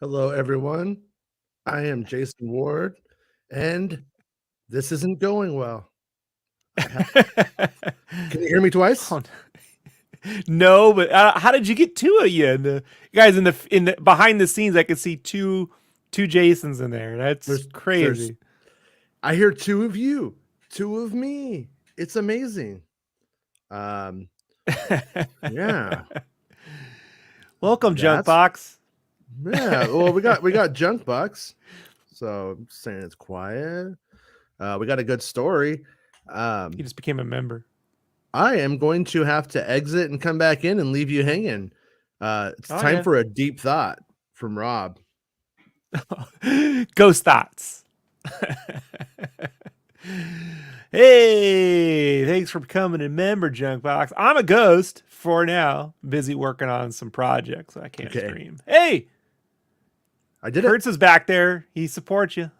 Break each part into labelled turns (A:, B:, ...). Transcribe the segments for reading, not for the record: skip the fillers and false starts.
A: Hello, everyone. I am Jason Ward, and this isn't going well. Can you hear me twice?
B: Oh, no, but how did you get two of you? Guys in the behind the scenes, I could see two Jasons in there. That's
A: There's.
B: crazy.
A: I hear two of you, two of me. It's amazing. Um, yeah,
B: Welcome,
A: that's
B: Junkbox.
A: yeah. Well, we got junk bucks, so I'm saying it's quiet. We got a good story.
B: He just became a member.
A: I am going to have to exit and come back in and leave you hanging. It's
B: Oh
A: time
B: yeah.
A: for a deep thought from Rob.
B: Ghost thoughts. Hey, thanks for becoming a member, Junkbox. I'm a ghost for now. Busy working on some projects. I can't
A: Okay,
B: stream. Hey,
A: I did it.
B: Kurtz is back there. He supports you.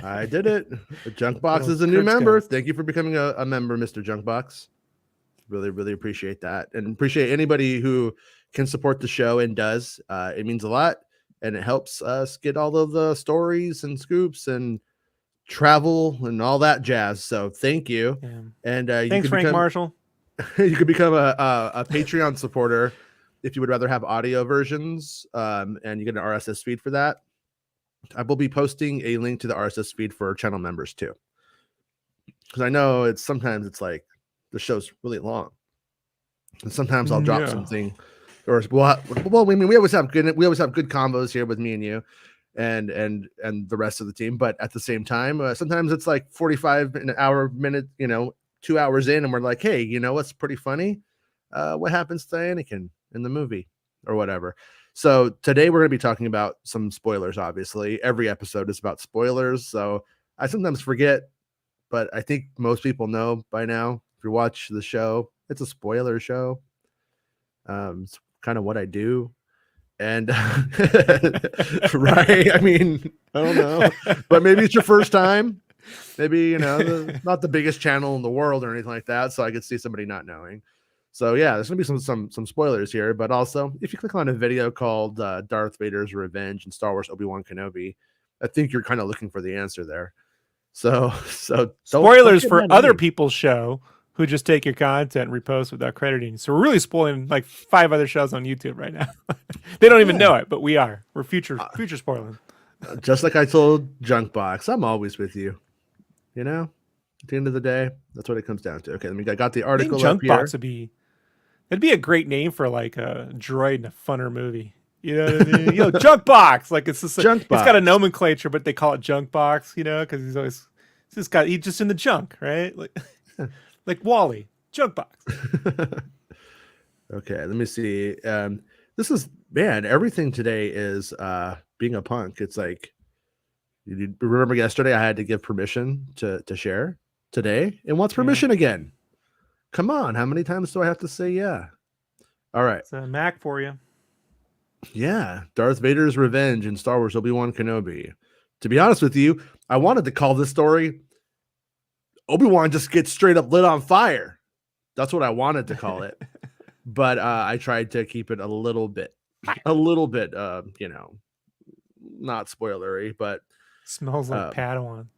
A: I did it. Junkbox
B: Little
A: is a new
B: Kurtz
A: member.
B: ghost.
A: Thank you for becoming a member, Mr. Junkbox. Really, really appreciate that. And appreciate anybody who can support the show and does. It means a lot. And it helps us get all of the stories and scoops and travel and all that jazz. So thank you.
B: Yeah.
A: And you
B: Thanks,
A: could
B: Frank
A: become
B: Marshall.
A: you could become a Patreon supporter if you would rather have audio versions. And you get an RSS feed for that. I will be posting a link to the RSS feed for channel members too, because I know sometimes it's like the show's really long, and sometimes I'll drop something, or well, I mean we always have good combos here with me and you, and the rest of the team. But at the same time, sometimes it's like 45 an hour minute, 2 hours in, and we're like, hey, what's pretty funny? What happens to Anakin in the movie or whatever. So today we're going to be talking about some spoilers. Obviously, every episode is about spoilers. So I sometimes forget, but I think most people know by now. If you watch the show, it's a spoiler show. It's kind of what I do. And right, I mean, I don't know, but maybe it's your first time. Maybe not the biggest channel in the world or anything like that. So I could see somebody not knowing. So yeah, there's gonna be some spoilers here, but also if you click on a video called Darth Vader's Revenge and Star Wars Obi-Wan Kenobi, I think you're kind of looking for the answer there. So don't
B: Spoilers
A: get
B: for
A: mad at
B: other
A: me.
B: people's show who just take your content and repost without crediting. So we're really spoiling like 5 other shows on YouTube right now. They don't even
A: Yeah,
B: know it, but we are. We're future spoiling.
A: just like I told Junkbox, I'm always with you. At the end of the day, that's what it comes down to. Okay, I got the
B: I think
A: article up here.
B: Junkbox that'd be a great name for like a droid in a funner movie. You know what I mean? Junkbox. Like it's just it's got a
A: Junkbox.
B: nomenclature, but they call it Junkbox. Because he's just in the junk, right? Like Wally, Junkbox.
A: Okay, let me see. This is man. Everything today is being a punk. It's like you remember yesterday I had to give permission to share today, and wants
B: Yeah,
A: permission again. Come on, how many times do I have to say yeah? All right.
B: it's a Mac for you.
A: Yeah, Darth Vader's Revenge in Star Wars Obi-Wan Kenobi. To be honest with you, I wanted to call this story Obi-Wan just gets straight up lit on fire. That's what I wanted to call it. But I tried to keep it a little bit, not spoilery, but
B: Smells like Padawan.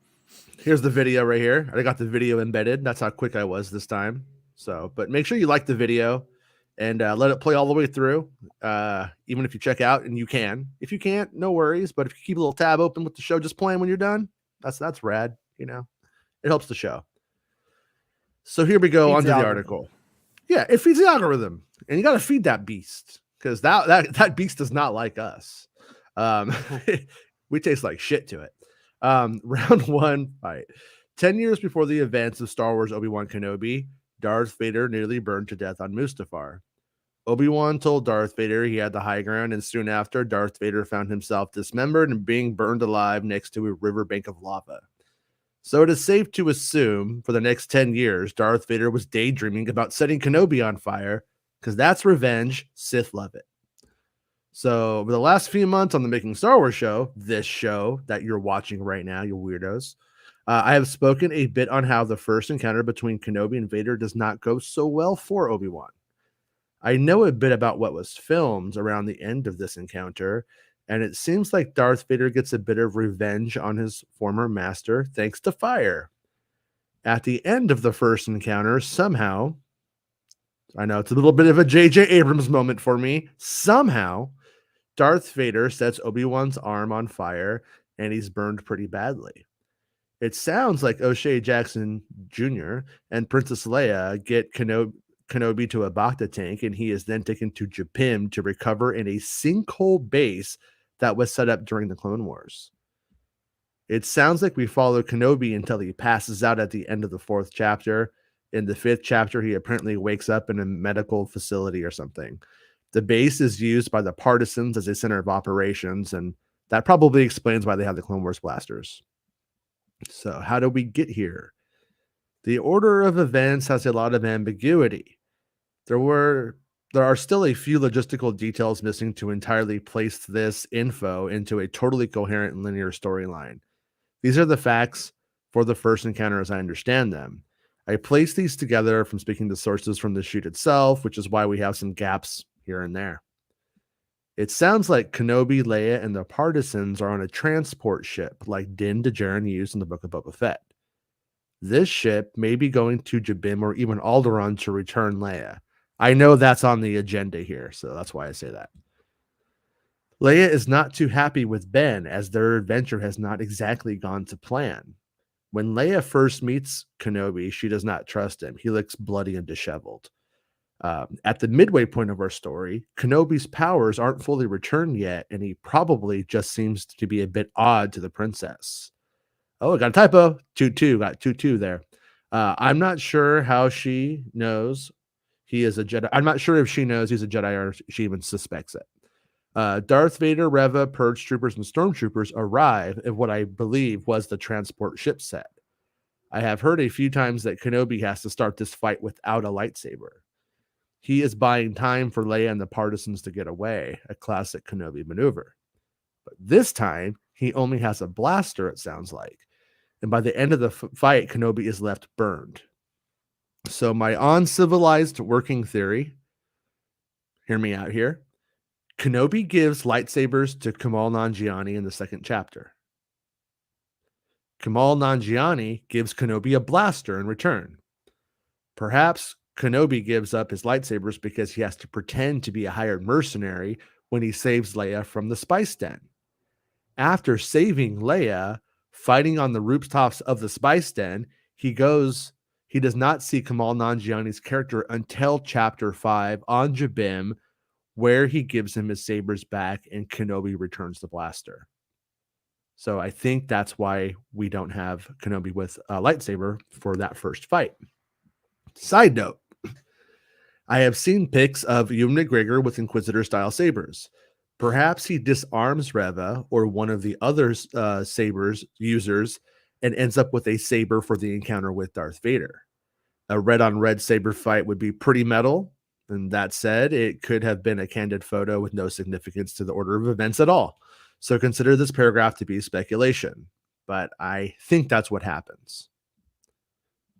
A: here's the video right here. I got the video embedded. That's how quick I was this time. So, but make sure you like the video and let it play all the way through. Even if you check out, and you can. If you can't, no worries. But if you keep a little tab open with the show just playing when you're done, that's rad. It helps the show. So here we go onto the article. Yeah, it feeds the algorithm, and you got to feed that beast, because that beast does not like us. We taste like shit to it. Round 1 fight. 10 years before the events of Star Wars Obi-Wan Kenobi, Darth Vader nearly burned to death on Mustafar. Obi-Wan told Darth Vader he had the high ground, and soon after, Darth Vader found himself dismembered and being burned alive next to a riverbank of lava. So it is safe to assume for the next 10 years, Darth Vader was daydreaming about setting Kenobi on fire, because that's revenge. Sith love it. So over the last few months on the Making Star Wars show, this show that you're watching right now, you weirdos, I have spoken a bit on how the first encounter between Kenobi and Vader does not go so well for Obi-Wan. I know a bit about what was filmed around the end of this encounter, And it seems like Darth Vader gets a bit of revenge on his former master thanks to fire. At the end of the first encounter, somehow, I know it's a little bit of a J.J. Abrams moment for me, somehow Darth Vader sets Obi-Wan's arm on fire and he's burned pretty badly. It sounds like O'Shea Jackson Jr. and Princess Leia get Kenobi to a Bacta tank, and he is then taken to Japim to recover in a sinkhole base that was set up during the Clone Wars. It sounds like we follow Kenobi until he passes out at the end of the 4th chapter. In the 5th chapter, he apparently wakes up in a medical facility or something. The base is used by the Partisans as a center of operations, and that probably explains why they have the Clone Wars blasters. So how do we get here? The order of events has a lot of ambiguity. There are still a few logistical details missing to entirely place this info into a totally coherent and linear storyline. These are the facts for the first encounter as I understand them. I place these together from speaking to sources from the shoot itself, which is why we have some gaps here and there. It sounds like Kenobi, Leia, and the Partisans are on a transport ship like Din Djarin used in the Book of Boba Fett. This ship may be going to Jabim or even Alderaan to return Leia. I know that's on the agenda here, so that's why I say that. Leia is not too happy with Ben, as their adventure has not exactly gone to plan. When Leia first meets Kenobi, she does not trust him. He looks bloody and disheveled. At the midway point of our story, Kenobi's powers aren't fully returned yet, and he probably just seems to be a bit odd to the princess. Oh, I got a typo. 2-2. Got 2-2 there. I'm not sure how she knows he is a Jedi. I'm not sure if she knows he's a Jedi or she even suspects it. Darth Vader, Reva, Purge Troopers, and Stormtroopers arrive at what I believe was the transport ship set. I have heard a few times that Kenobi has to start this fight without a lightsaber. He is buying time for Leia and the Partisans to get away, a classic Kenobi maneuver. But this time, he only has a blaster, it sounds like. And by the end of the fight, Kenobi is left burned. So my uncivilized working theory, hear me out here. Kenobi gives lightsabers to Kumail Nanjiani in the 2nd chapter. Kumail Nanjiani gives Kenobi a blaster in return. Perhaps Kenobi gives up his lightsabers because he has to pretend to be a hired mercenary when he saves Leia from the spice den. After saving Leia, fighting on the rooftops of the spice den, he does not see Kumail Nanjiani's character until chapter 5 on Jabim, where he gives him his sabers back and Kenobi returns the blaster. So I think that's why we don't have Kenobi with a lightsaber for that first fight. Side note, I have seen pics of Ewan McGregor with Inquisitor-style sabers. Perhaps he disarms Reva or one of the other sabers users and ends up with a saber for the encounter with Darth Vader. A red-on-red saber fight would be pretty metal, and that said, it could have been a candid photo with no significance to the order of events at all. So consider this paragraph to be speculation, but I think that's what happens.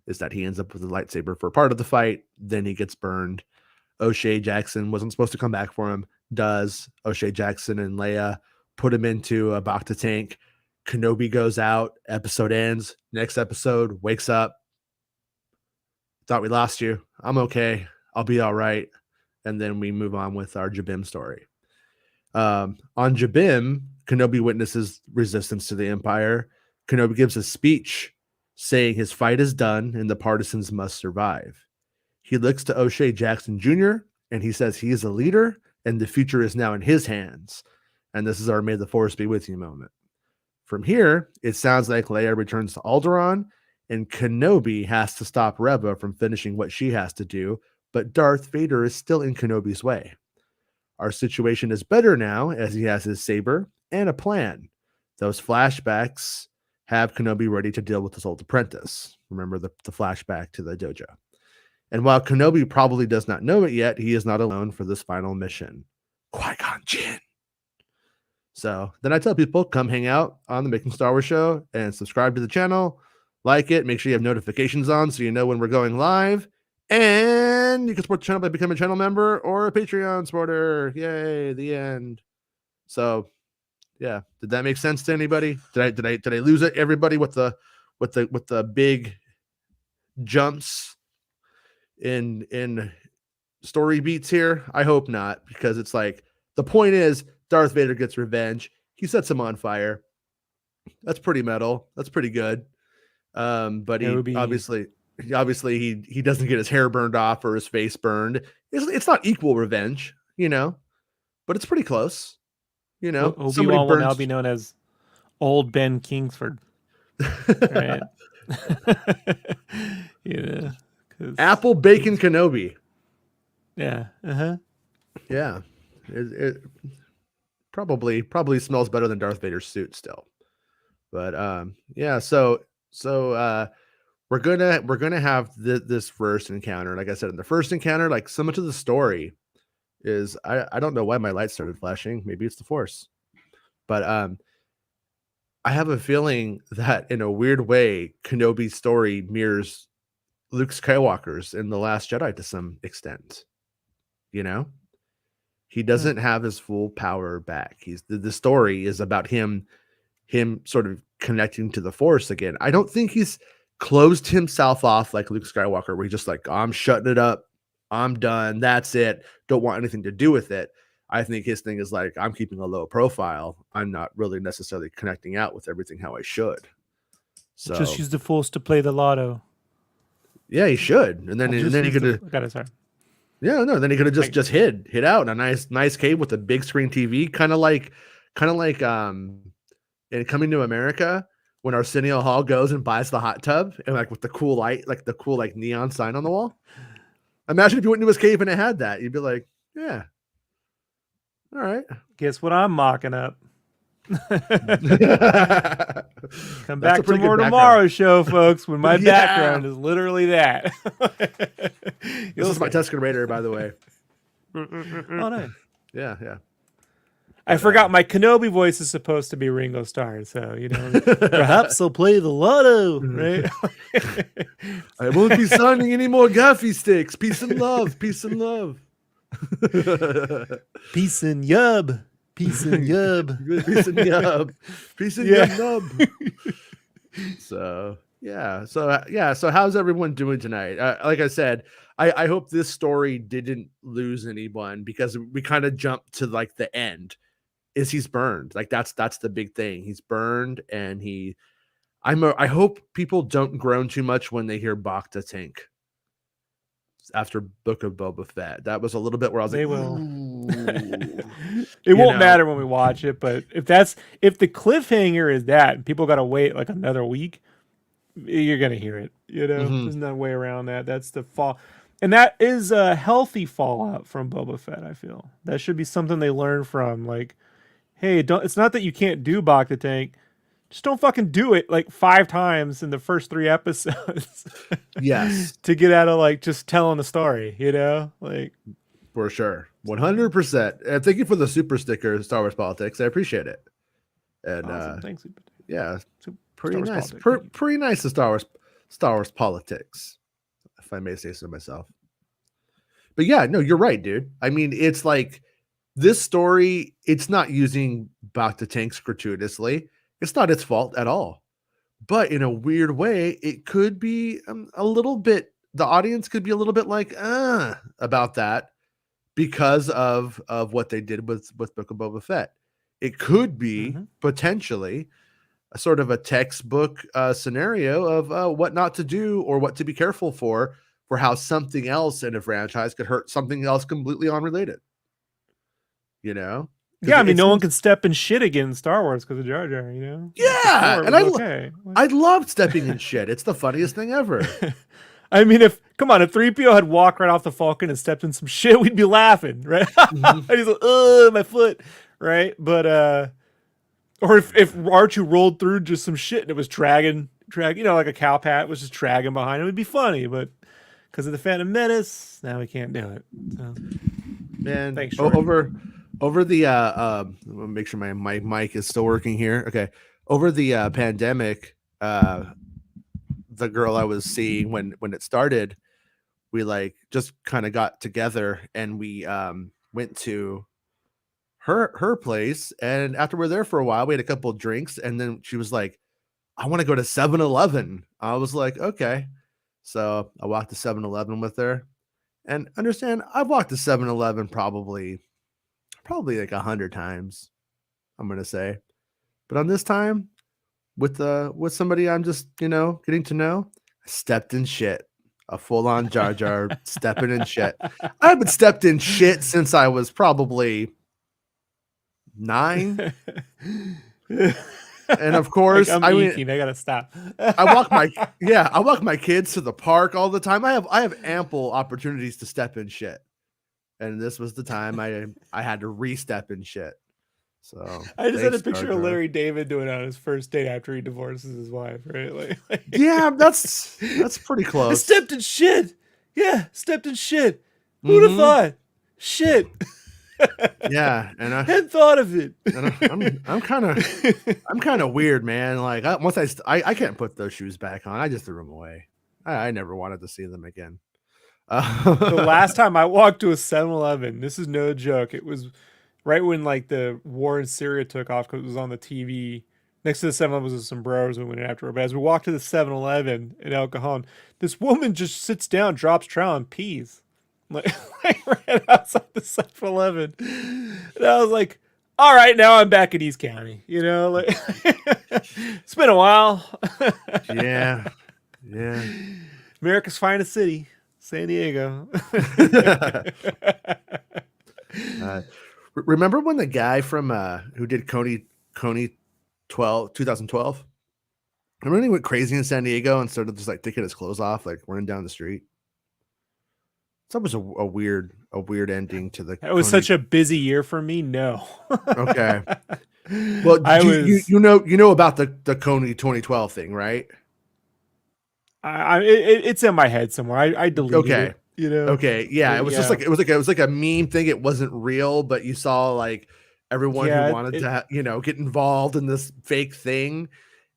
A: Is that he ends up with a lightsaber for part of the fight, then he gets burned. O'Shea Jackson wasn't supposed to come back for him, does. O'Shea Jackson and Leia put him into a Bacta tank. Kenobi goes out, episode ends. Next episode, wakes up. Thought we lost you. I'm okay. I'll be all right. And then we move on with our Jabim story. On Jabim, Kenobi witnesses resistance to the Empire. Kenobi gives a speech saying his fight is done and the Partisans must survive. He looks to O'Shea Jackson Jr. and he says he is a leader and the future is now in his hands. And this is our May the Force be with you moment. From here, it sounds like Leia returns to Alderaan and Kenobi has to stop Reva from finishing what she has to do, but Darth Vader is still in Kenobi's way. Our situation is better now as he has his saber and a plan. Those flashbacks have Kenobi ready to deal with his old apprentice. Remember the flashback to the dojo. And while Kenobi probably does not know it yet, he is not alone for this final mission. Qui-Gon Jinn. So then I tell people, come hang out on the Making Star Wars show and subscribe to the channel. Like it. Make sure you have notifications on so you know when we're going live. And you can support the channel by becoming a channel member or a Patreon supporter. Yay, the end. So Yeah. Did that make sense to anybody? Did I lose it? Everybody with the big jumps in story beats here? I hope not, because it's like the point is Darth Vader gets revenge. He sets him on fire. That's pretty metal. That's pretty good. But he
B: Kenobi.
A: obviously he doesn't get his hair burned off or his face burned. It's not equal revenge, but it's pretty close. Somebody
B: Obi-Wan will now
A: burns.
B: be known as Old Ben Kingsford, right? Yeah.
A: Apple Bacon Kenobi.
B: Yeah. Uh-huh.
A: Yeah. It probably smells better than Darth Vader's suit still. But yeah, so we're gonna have this first encounter. Like I said, in the first encounter, like so much of the story is I don't know why my light started flashing. Maybe it's the Force. But I have a feeling that in a weird way, Kenobi's story mirrors Luke Skywalker's in The Last Jedi to some extent. He doesn't have his full power back. The story is about him sort of connecting to the Force again. I don't think he's closed himself off like Luke Skywalker, where he's just like, I'm shutting it up. I'm done. That's it. Don't want anything to do with it. I think his thing is like, I'm keeping a low profile. I'm not really necessarily connecting out with everything how I should. So
B: just use the Force to play the lotto.
A: Yeah, he should. And then he could have.
B: Got it, sorry.
A: Yeah, no. Then he could have just hid out in a nice cave with a big screen TV, kind of like in Coming to America, when Arsenio Hall goes and buys the hot tub and like with the cool light, like the cool like neon sign on the wall. Imagine if you went into his cave and it had that. You'd be like, yeah. All right.
B: Guess what I'm mocking up? Come back to more tomorrow show, folks, when my background is literally that.
A: This is my Tusken Raider, by the way.
B: Oh, nice.
A: Yeah.
B: I forgot my Kenobi voice is supposed to be Ringo Starr, so perhaps they'll play the lotto, right?
A: I won't be signing any more gaffy sticks. Peace and love. Peace and love.
B: Peace and yub. Peace and yub.
A: Peace and yub. Peace and yub. So how's everyone doing tonight? Like I said, I hope this story didn't lose anyone, because we kind of jumped to like the end. Is he's burned? Like that's the big thing. He's burned, and I hope people don't groan too much when they hear Bacta Tank after Book of Boba Fett. That was a little bit where I was
B: they
A: like,
B: will. It won't matter when we watch it, but if the cliffhanger is that, and people got to wait like another week, you're gonna hear it. There's no way around that. That's the fall. And that is a healthy fallout from Boba Fett, I feel. That should be something they learn from. Like, hey, it's not that you can't do Bacta Tank. Just don't fucking do it like 5 times in the first 3 episodes.
A: Yes.
B: To get out of like just telling the story, Like,
A: for sure. 100%. And thank you for the super sticker, Star Wars Politics. I appreciate it. And
B: awesome. Thanks.
A: Yeah. Pretty nice. Pretty nice to Star Wars Politics, if I may say so myself. But yeah, no, you're right, dude. I mean, it's like this story, it's not using Bacta Tanks gratuitously. It's not its fault at all. But in a weird way, it could be a little bit, the audience could be a little bit like, about that, because of what they did with Book of Boba Fett. It could be potentially a sort of a textbook scenario of what not to do or what to be careful for how something else in a franchise could hurt something else completely unrelated.
B: Yeah, I mean, no one can step in shit again in Star Wars because of Jar Jar,
A: Yeah, and I loved stepping in shit. It's the funniest thing ever.
B: I mean, if 3PO had walked right off the Falcon and stepped in some shit, we'd be laughing, right? He's like, my foot, right? But or if R2 rolled through just some shit and it was dragging, like a cow pat was just dragging behind, it would be funny. But because of the Phantom Menace, now we can't do it. So,
A: man,
B: thanks.
A: Over the let me make sure my mic is still working here. Okay. Over the pandemic, the girl I was seeing when it started, we like just kind of got together and we went to her place, and after we were there for a while, we had a couple of drinks, and then she was like, I want to go to 7-Eleven. I was like, okay. So I walked to 7-Eleven with her. And understand, I've walked to 7-Eleven probably like 100 times, I'm gonna say. But on this time, with somebody I'm just, getting to know, I stepped in shit. A full-on Jar Jar stepping in shit. I haven't stepped in shit since I was probably 9. And of course,
B: like I gotta stop.
A: I walk my kids to the park all the time. I have ample opportunities to step in shit. And this was the time I had to re-step in shit. So
B: I just had a picture of Larry David doing it on his first date after he divorces his wife, right? Like
A: yeah, that's pretty close.
B: I stepped in shit. Yeah, stepped in shit. Who'd have thought? Shit.
A: Yeah, and I
B: hadn't thought of it.
A: I'm kind of weird, man. Like once I can't put those shoes back on. I just threw them away. I never wanted to see them again.
B: The last time I walked to a 7-Eleven, this is no joke. It was right when like the war in Syria took off because it was on the TV. Next to the 7-Eleven was the sombreros we went in after. But as we walked to the 7-Eleven in El Cajon, this woman just sits down, drops trowel, and pees. Like right outside the 7-Eleven. And I was like, all right, now I'm back in East County. Like it's been a while.
A: Yeah.
B: America's finest city, San Diego.
A: Remember when the guy from who did Coney 2012? Remember when he went crazy in San Diego and started just like taking his clothes off, like running down the street? That was a weird ending to the.
B: It was such a busy year for me. No.
A: Okay. Well, you know about the Coney 2012 thing, right?
B: It's in my head somewhere. I deleted it.
A: Okay. Yeah. It was just like it was like a meme thing. It wasn't real, but you saw like everyone who wanted to get involved in this fake thing.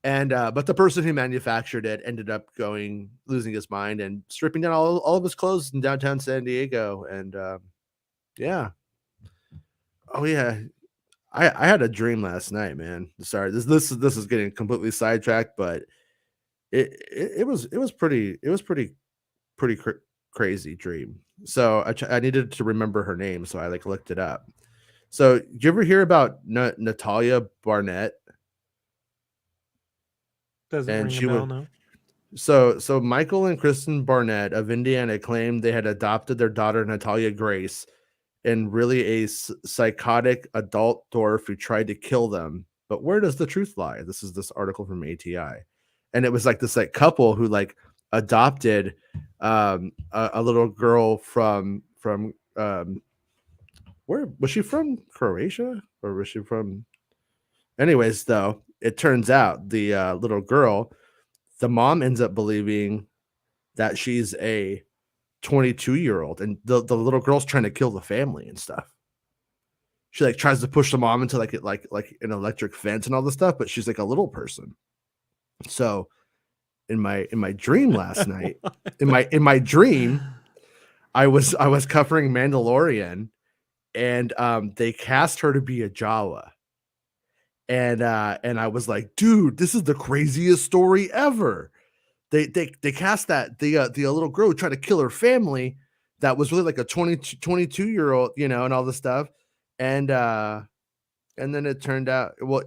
A: And but the person who manufactured it ended up losing his mind and stripping down all of his clothes in downtown San Diego. And yeah. Oh yeah. I had a dream last night, man. Sorry, this is getting completely sidetracked, but it was pretty crazy dream. So I needed to remember her name, so I like looked it up. So did you ever hear about Natalia Barnett?
B: Doesn't ring a bell, no.
A: So Michael and Kristen Barnett of Indiana claimed they had adopted their daughter Natalia Grace, and really a psychotic adult dwarf who tried to kill them. But where does the truth lie? This is this article from ATI, and it was like this like couple who like adopted a little girl from where was she from? Croatia, or was she from? Anyways, though, it turns out the little girl, the mom ends up believing that she's a 22-year-old, and the little girl's trying to kill the family and stuff. She like tries to push the mom into like an electric fence and all this stuff, but she's like a little person. So in my dream last night, in my dream, I was covering Mandalorian, and they cast her to be a Jawa. And I was like, dude, this is the craziest story ever. They cast that the little girl who tried to kill her family that was really like a 22-year-old, and all this stuff. And then it turned out, well,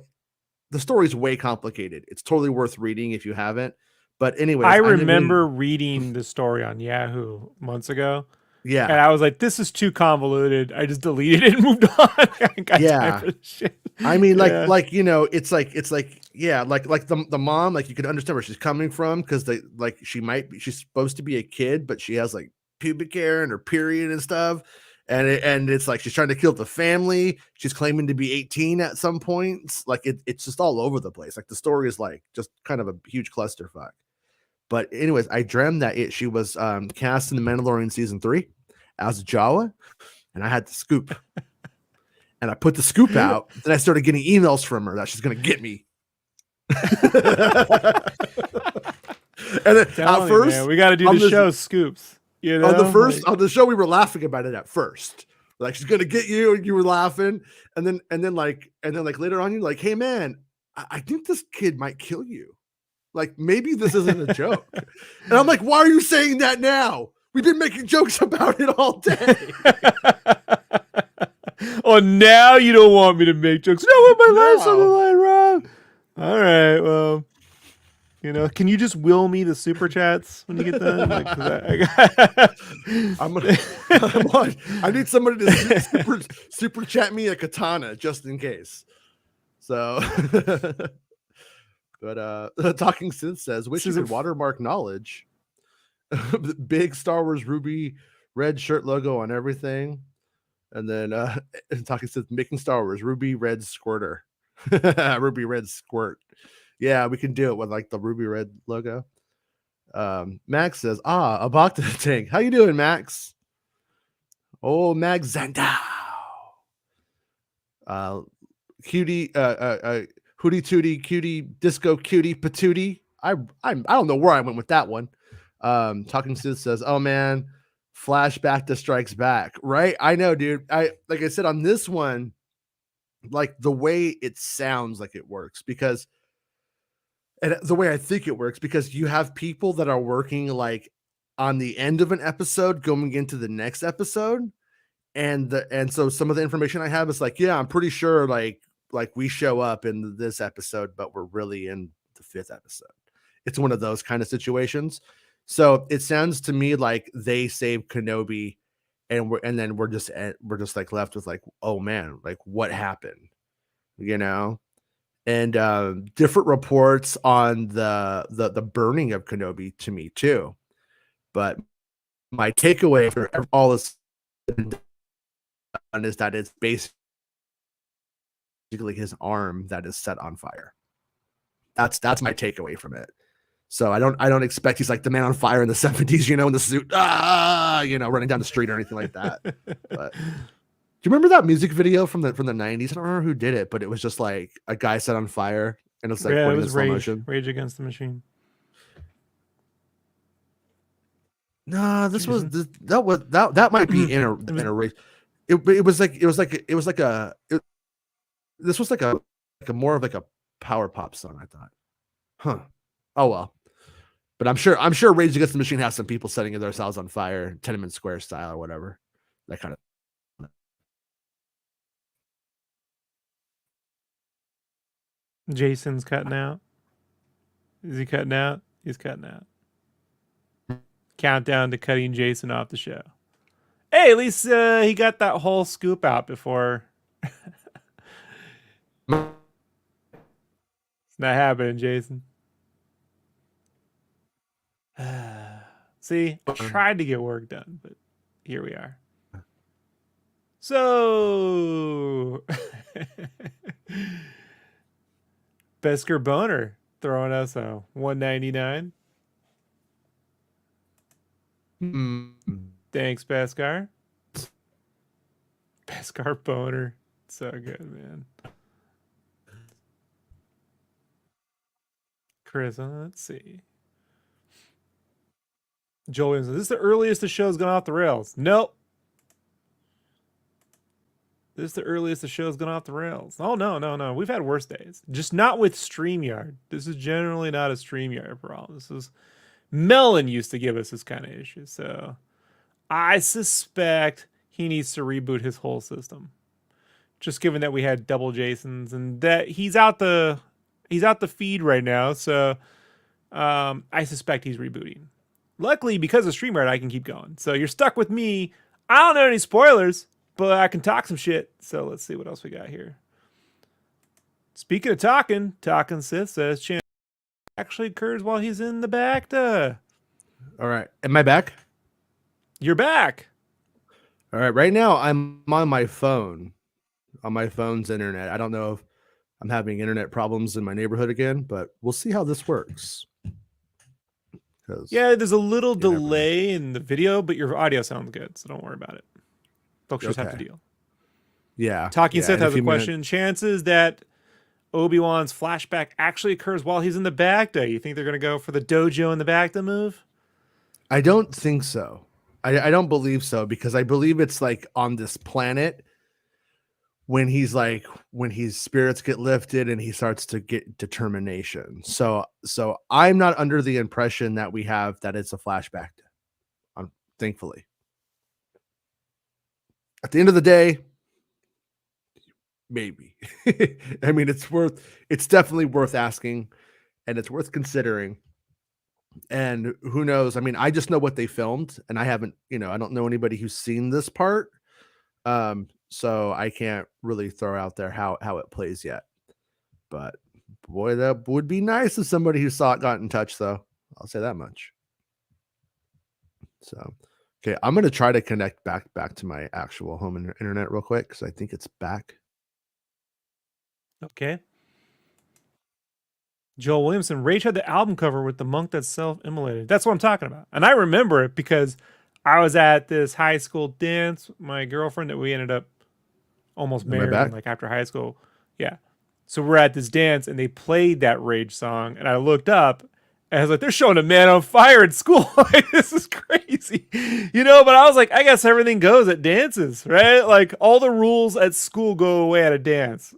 A: the story's way complicated. It's totally worth reading if you haven't. But anyway,
B: I remember reading the story on Yahoo months ago.
A: Yeah.
B: And I was like, this is too convoluted. I just deleted it and moved on. I got time for this shit.
A: I mean, it's like the mom, like you can understand where she's coming from, because she's supposed to be a kid, but she has like pubic hair and her period and stuff. And it's like she's trying to kill the family. She's claiming to be 18 at some points. Like it's just all over the place. Like the story is like just kind of a huge clusterfuck. But anyways, I dreamt that she was cast in The Mandalorian season 3 as a Jawa, and I had the scoop. And I put the scoop out. Then I started getting emails from her that she's going to get me. And then at first,
B: man, we got to do the show scoops.
A: On the show, we were laughing about it at first. Like she's gonna get you, and you were laughing, and then later on, you're like, hey man, I think this kid might kill you. Like maybe this isn't a joke. And I'm like, why are you saying that now? We've been making jokes about it all day.
B: Oh, now you don't want me to make jokes. No, what my life's on the line, Rob. All right, well, can you just will me the super chats when you get done? Like,
A: I need somebody to super chat me a katana just in case. So, but Talking Synth says, wish you could watermark knowledge. Big Star Wars ruby red shirt logo on everything. And then Talking Synth, making Star Wars ruby red squirter. Ruby red squirt. Yeah, we can do it with like the ruby red logo. Max says, a Bacta tank. How you doing, Max? Oh, Max Zandau. Cutie, hootie tootie, cutie, disco cutie, patootie. I don't know where I went with that one. Talking Sid says, oh man, flashback to Strikes Back. Right? I know, dude. Like I said on this one, like the way it sounds like it works because and the way I think it works, because you have people that are working like on the end of an episode going into the next episode. And so some of the information I have is like, yeah, I'm pretty sure like we show up in this episode, but we're really in the 5th episode. It's one of those kind of situations. So it sounds to me like they saved Kenobi and we're just like left with like, oh man, like what happened, and different reports on the burning of Kenobi to me too. But my takeaway for all this is that it's basically his arm that is set on fire. That's my takeaway from it. So I don't expect he's like the man on fire in the 70s, in the suit, running down the street or anything like that. But do you remember that music video from the 90s? I don't remember who did it, but it was just like a guy set on fire and it's like
B: it was Rage Against the Machine.
A: No, that might be in a race. This was like a more of like a power pop song, I thought. Huh. Oh well. But I'm sure Rage Against the Machine has some people setting themselves on fire, Tenement Square style or whatever. That kind of.
B: Jason's cutting out. Is he cutting out? He's cutting out. Countdown to cutting Jason off the show. Hey, at least he got that whole scoop out before. It's not happening, Jason. See, I tried to get work done, but here we are. So, Besker Boner throwing us a $1.99. Thanks, Beskar. Beskar Boner. So good, man. Chris, let's see. Joel Williams, is this the earliest the show's gone off the rails? Nope. This is the earliest the show's gone off the rails. Oh, no. We've had worse days. Just not with StreamYard. This is generally not a StreamYard problem. This is... Melon used to give us this kind of issue, so I suspect he needs to reboot his whole system. Just given that we had double Jasons and that he's out the feed right now, so I suspect he's rebooting. Luckily, because of StreamYard, I can keep going. So you're stuck with me. I don't know any spoilers, but I can talk some shit. So let's see what else we got here. Speaking of talking Sith says chance actually occurs while he's in the Bacta.
A: All right. Am I back?
B: You're back.
A: All right. Right now, I'm on my phone. On my phone's internet. I don't know if I'm having internet problems in my neighborhood again, but we'll see how this works.
B: Yeah, there's a little delay in the video, but your audio sounds good, so don't worry about it. Folks just have to deal.
A: Yeah.
B: Talking Seth has a question. Chances that Obi-Wan's flashback actually occurs while he's in the Bacta. You think they're going to go for the dojo and the Bacta move?
A: I don't think so. I don't believe so, because I believe it's like on this planet when his spirits get lifted and he starts to get determination. So I'm not under the impression that we have that it's a flashback. Thankfully, at the end of the day, maybe. I mean, it's definitely worth asking, and it's worth considering. And who knows? I mean, I just know what they filmed, and I haven't, I don't know anybody who's seen this part. So I can't really throw out there how it plays yet. But boy, that would be nice if somebody who saw it got in touch, though. I'll say that much. So, okay, I'm gonna try to connect back to my actual home internet real quick, because I think it's back.
B: Okay. Joel Williamson, Rage had the album cover with the monk that's self-immolated. That's what I'm talking about. And I remember it because I was at this high school dance. My girlfriend that we ended up almost marrying like after high school. Yeah. So we're at this dance and they played that Rage song. And I looked up and I was like, they're showing a man on fire at school. Like, this is crazy. But I was like, I guess everything goes at dances, right? Like all the rules at school go away at a dance.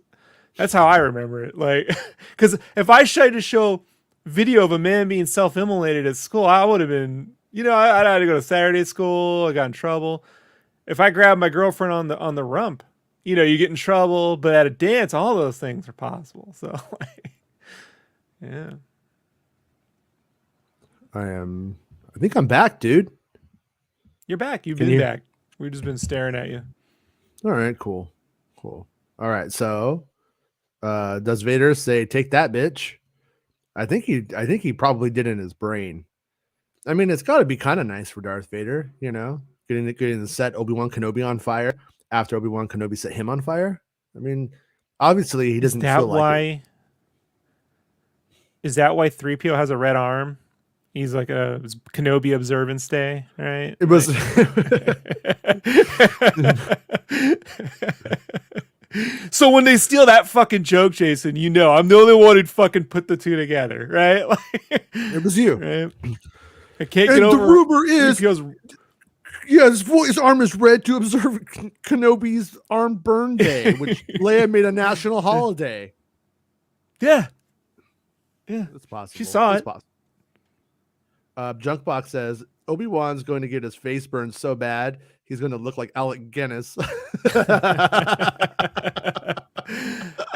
B: That's how I remember it. Like, because if I tried to show video of a man being self-immolated at school, I would have been, I had to go to Saturday school. I got in trouble. If I grabbed my girlfriend on the rump, you get in trouble. But at a dance, all those things are possible. So, yeah.
A: I think I'm back, dude.
B: You're back. You've been back. We've just been staring at you.
A: All right, cool. All right, so does Vader say "take that, bitch"? I think he probably did in his brain. I mean, it's got to be kind of nice for Darth Vader, getting to set Obi-Wan Kenobi on fire after Obi-Wan Kenobi set him on fire. I mean, obviously he doesn't feel like it.
B: Is that why 3PO has a red arm? He's like a Kenobi Observance Day, right?
A: It was.
B: So when they steal that fucking joke, Jason, I'm the only one who'd fucking put the two together, right?
A: It was you.
B: Right? I can't get over.
A: The rumor is, his arm is red to observe Kenobi's arm burn day, which Leia made a national holiday.
B: Yeah,
A: it's possible.
B: She saw it.
A: Junkbox says Obi-Wan's going to get his face burned so bad he's going to look like Alec Guinness.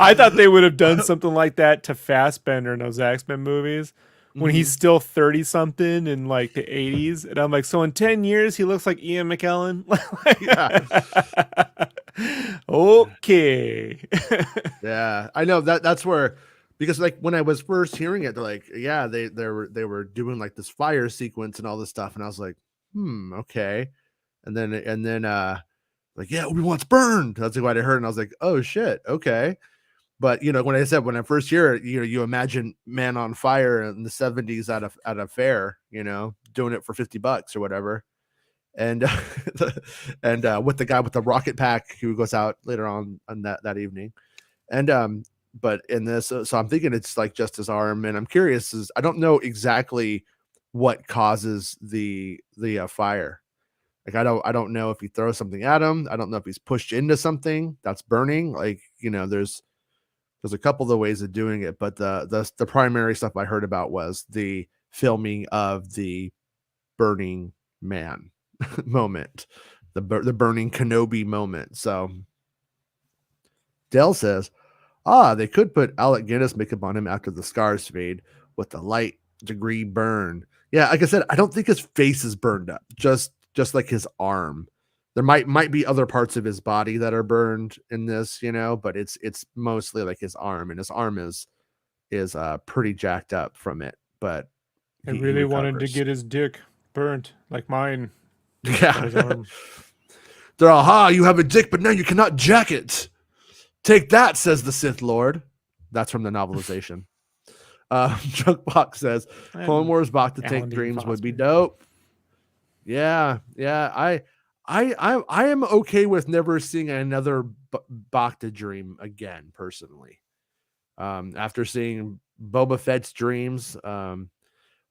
B: I thought they would have done something like that to Fassbender in those X-Men movies when he's still 30 something in like the 80s, and I'm like, so in 10 years he looks like Ian McKellen. Okay.
A: Yeah, I know that's where. Because like when I was first hearing it, they're like, yeah, they were doing like this fire sequence and all this stuff, and I was like, okay, and then like, yeah, Obi-Wan's burned. That's like what I heard, and I was like, oh shit, okay. But when I first hear it, you imagine man on fire in the 70s at a fair, doing it for $50 or whatever, and and with the guy with the rocket pack who goes out later on that evening, and but in this, so I'm thinking it's like just his arm, and I'm curious, I don't know exactly what causes the fire. Like I don't know if he throws something at him. I don't know if he's pushed into something that's burning. Like there's a couple of ways of doing it, but the primary stuff I heard about was the filming of the burning man moment, the burning Kenobi moment. So Dell says, they could put Alec Guinness makeup on him after the scars fade with the light degree burn. Yeah, like I said, I don't think his face is burned up, just like his arm. There might be other parts of his body that are burned in this, but it's mostly like his arm, and his arm is pretty jacked up from it. But
B: I really wanted to get his dick burnt like mine.
A: Yeah. They're all, you have a dick, but now you cannot jack it. Take that, says the Sith Lord. That's from the novelization. Junkbox says Clone Wars Bacta Tank Dreams would be dope. Yeah. I am okay with never seeing another Bacta dream again, personally. After seeing Boba Fett's dreams,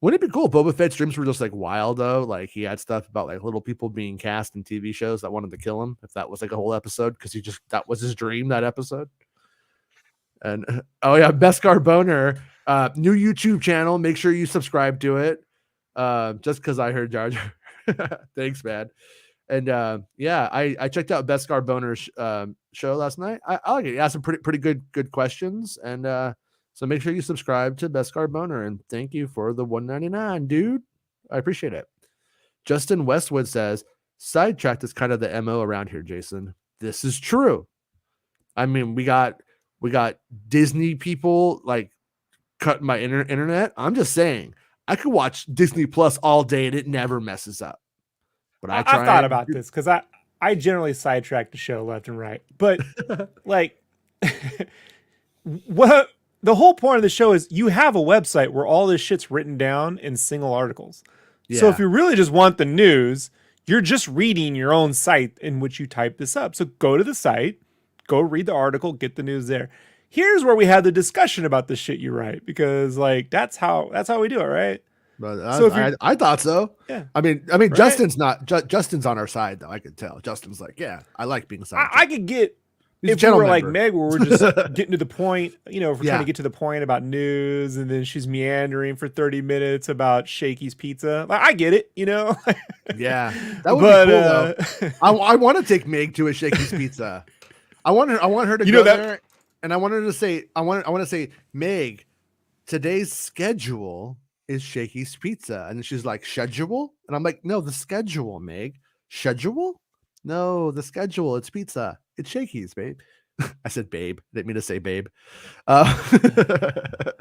A: Wouldn't it be cool if Boba Fett's dreams were just like wild though? Like he had stuff about like little people being cast in TV shows that wanted to kill him. If that was like a whole episode, because that was his dream, that episode. And oh yeah, Beskar Boner, new YouTube channel. Make sure you subscribe to it. Just because I heard Jar Jar. Thanks, man. And yeah, I checked out Beskar Boner's show last night. I like it. He asked some pretty good questions, and so make sure you subscribe to Beskar Boner, and thank you for the $1.99, dude. I appreciate it. Justin Westwood says, sidetracked is kind of the MO around here, Jason. This is true. I mean, we got Disney people like cutting my internet. I'm just saying, I could watch Disney Plus all day and it never messes up. But
B: I've thought about this because I generally sidetrack the show left and right. But like, what the whole point of the show is you have a website where all this shit's written down in single articles. Yeah. So if you really just want the news, you're just reading your own site in which you type this up. So go to the site, go read the article, get the news there. Here's where we have the discussion about the shit you write, because like that's how we do it, right?
A: But so I thought so.
B: Yeah.
A: I mean, right? Justin's not. Justin's on our side though. I could tell. Justin's like, yeah, I like being sidetracked.
B: I could get. If we were like Meg, where we're just getting to the point, you know, if we're trying to get to the point about news, and then she's meandering for 30 minutes about Shakey's Pizza. Like, I get it, you know?
A: Yeah. That would be cool, though. I want to take Meg to a Shakey's Pizza. I want her to go there, and I want her to say, I want to say, Meg, today's schedule is Shakey's Pizza. And she's like, schedule? And I'm like, no, the schedule, Meg. Schedule? No, the schedule. It's pizza. It's Shakey's, babe. I said babe. I didn't mean to say babe.
B: Not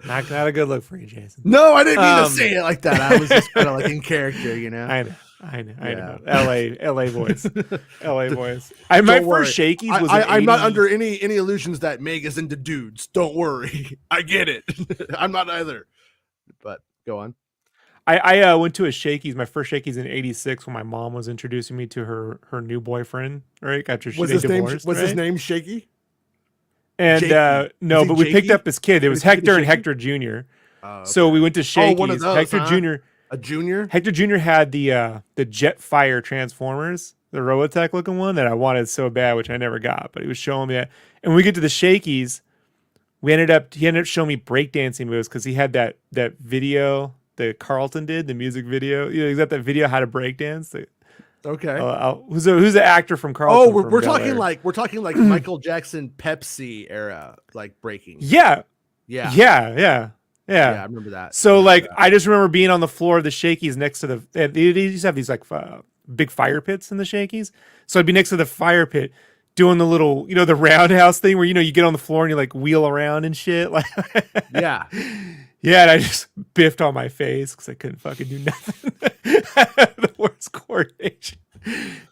B: a good look for you, Jason.
A: No, I didn't mean to say it like that. I was just kind of like in character, you know?
B: I know. LA voice. LA voice. My first Shakey's was
A: I'm not under any illusions that Meg is into dudes. Don't worry. I get it. I'm not either. But go on.
B: I went to a Shakey's, my first Shakey's in '86 when my mom was introducing me to her new boyfriend, right? After she divorced.
A: Was his name Shakey?
B: And no, but we picked up this kid. It was Hector and Hector Jr. Okay. So we went to Shakey's.
A: One of those,
B: Hector Jr.
A: A junior?
B: Hector Jr. had the Jetfire Transformers, the Robotech looking one that I wanted so bad, which I never got. But he was showing me that. And when we get to the Shakey's, he ended up showing me breakdancing moves because he had that video that Carlton did, the music video. You know, he's got that video how to breakdance.
A: Okay.
B: Who's the actor from Carlton?
A: Oh, we're talking like Michael Jackson Pepsi era, like breaking.
B: Yeah. I
A: remember that.
B: So I just remember being on the floor of the Shakey's next to they used to have these like big fire pits in the Shakey's. So I'd be next to the fire pit doing the little, the roundhouse thing where, you get on the floor and you like wheel around and shit. Like,
A: yeah.
B: Yeah, and I just biffed on my face because I couldn't fucking do nothing. The worst coordination,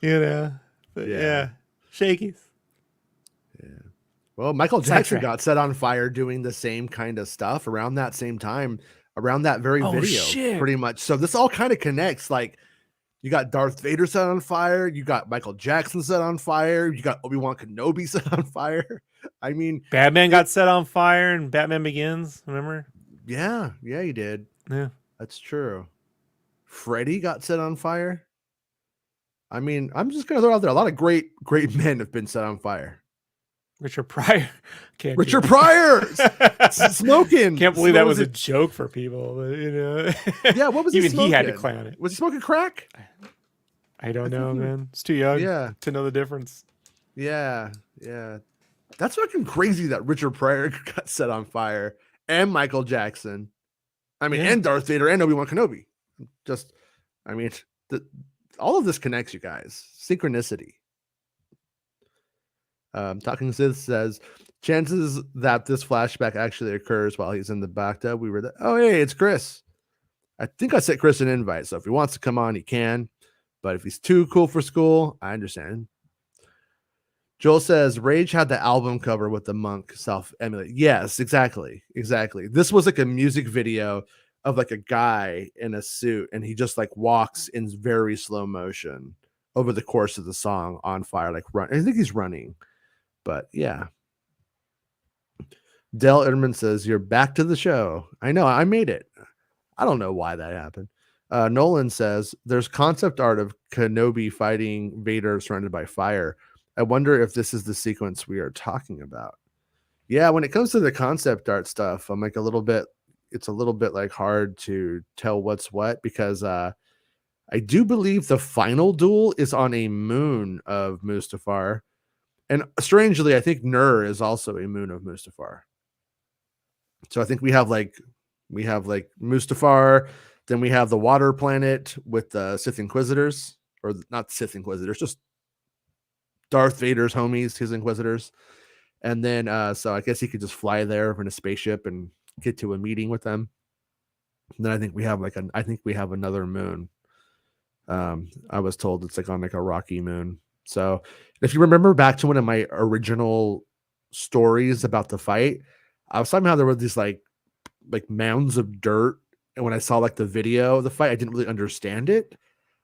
B: But yeah, Shakey's.
A: Yeah. Well, Michael Jackson got set on fire doing the same kind of stuff around that same time, around that very video, pretty much. So this all kind of connects. Like, you got Darth Vader set on fire. You got Michael Jackson set on fire. You got Obi-Wan Kenobi set on fire. I mean,
B: Batman got set on fire in Batman Begins. Remember?
A: Yeah, he did.
B: Yeah,
A: that's true. Freddy got set on fire. I mean, I'm just gonna throw out there, a lot of great men have been set on fire.
B: Richard Pryor.
A: Richard Pryor smoking.
B: Can't believe that was a joke for people, but
A: Yeah, what was he smoking?
B: He had to clown it.
A: Was he smoking crack?
B: I don't know, man. It's too young to know the difference.
A: Yeah. That's fucking crazy that Richard Pryor got set on fire. And Michael Jackson, and Darth Vader and Obi-Wan Kenobi. All of this connects, you guys. Synchronicity. Talking Sith says, chances that this flashback actually occurs while he's in the bathtub. Oh, hey, it's Chris. I think I sent Chris an invite, so if he wants to come on, he can. But if he's too cool for school, I understand. Joel says, Rage had the album cover with the monk self-emulate. Yes, exactly. This was like a music video of like a guy in a suit, and he just like walks in very slow motion over the course of the song on fire, like run. I think he's running, but yeah. Dell Erman says, you're back to the show. I know, I made it. I don't know why that happened. Nolan says there's concept art of Kenobi fighting Vader surrounded by fire. I wonder if this is the sequence we are talking about. Yeah, when it comes to the concept art stuff, I'm like it's a little bit like hard to tell what's what, because I do believe the final duel is on a moon of Mustafar. And strangely, I think Nur is also a moon of Mustafar. So I think we have like Mustafar, then we have the water planet with the Sith Inquisitors, or not Sith Inquisitors, just Darth Vader's homies, his Inquisitors. And then so I guess he could just fly there in a spaceship and get to a meeting with them. And then I think we have another moon. I was told it's like on like a rocky moon. So if you remember back to one of my original stories about the fight, I was talking how there were these like mounds of dirt, and when I saw like the video of the fight, I didn't really understand it.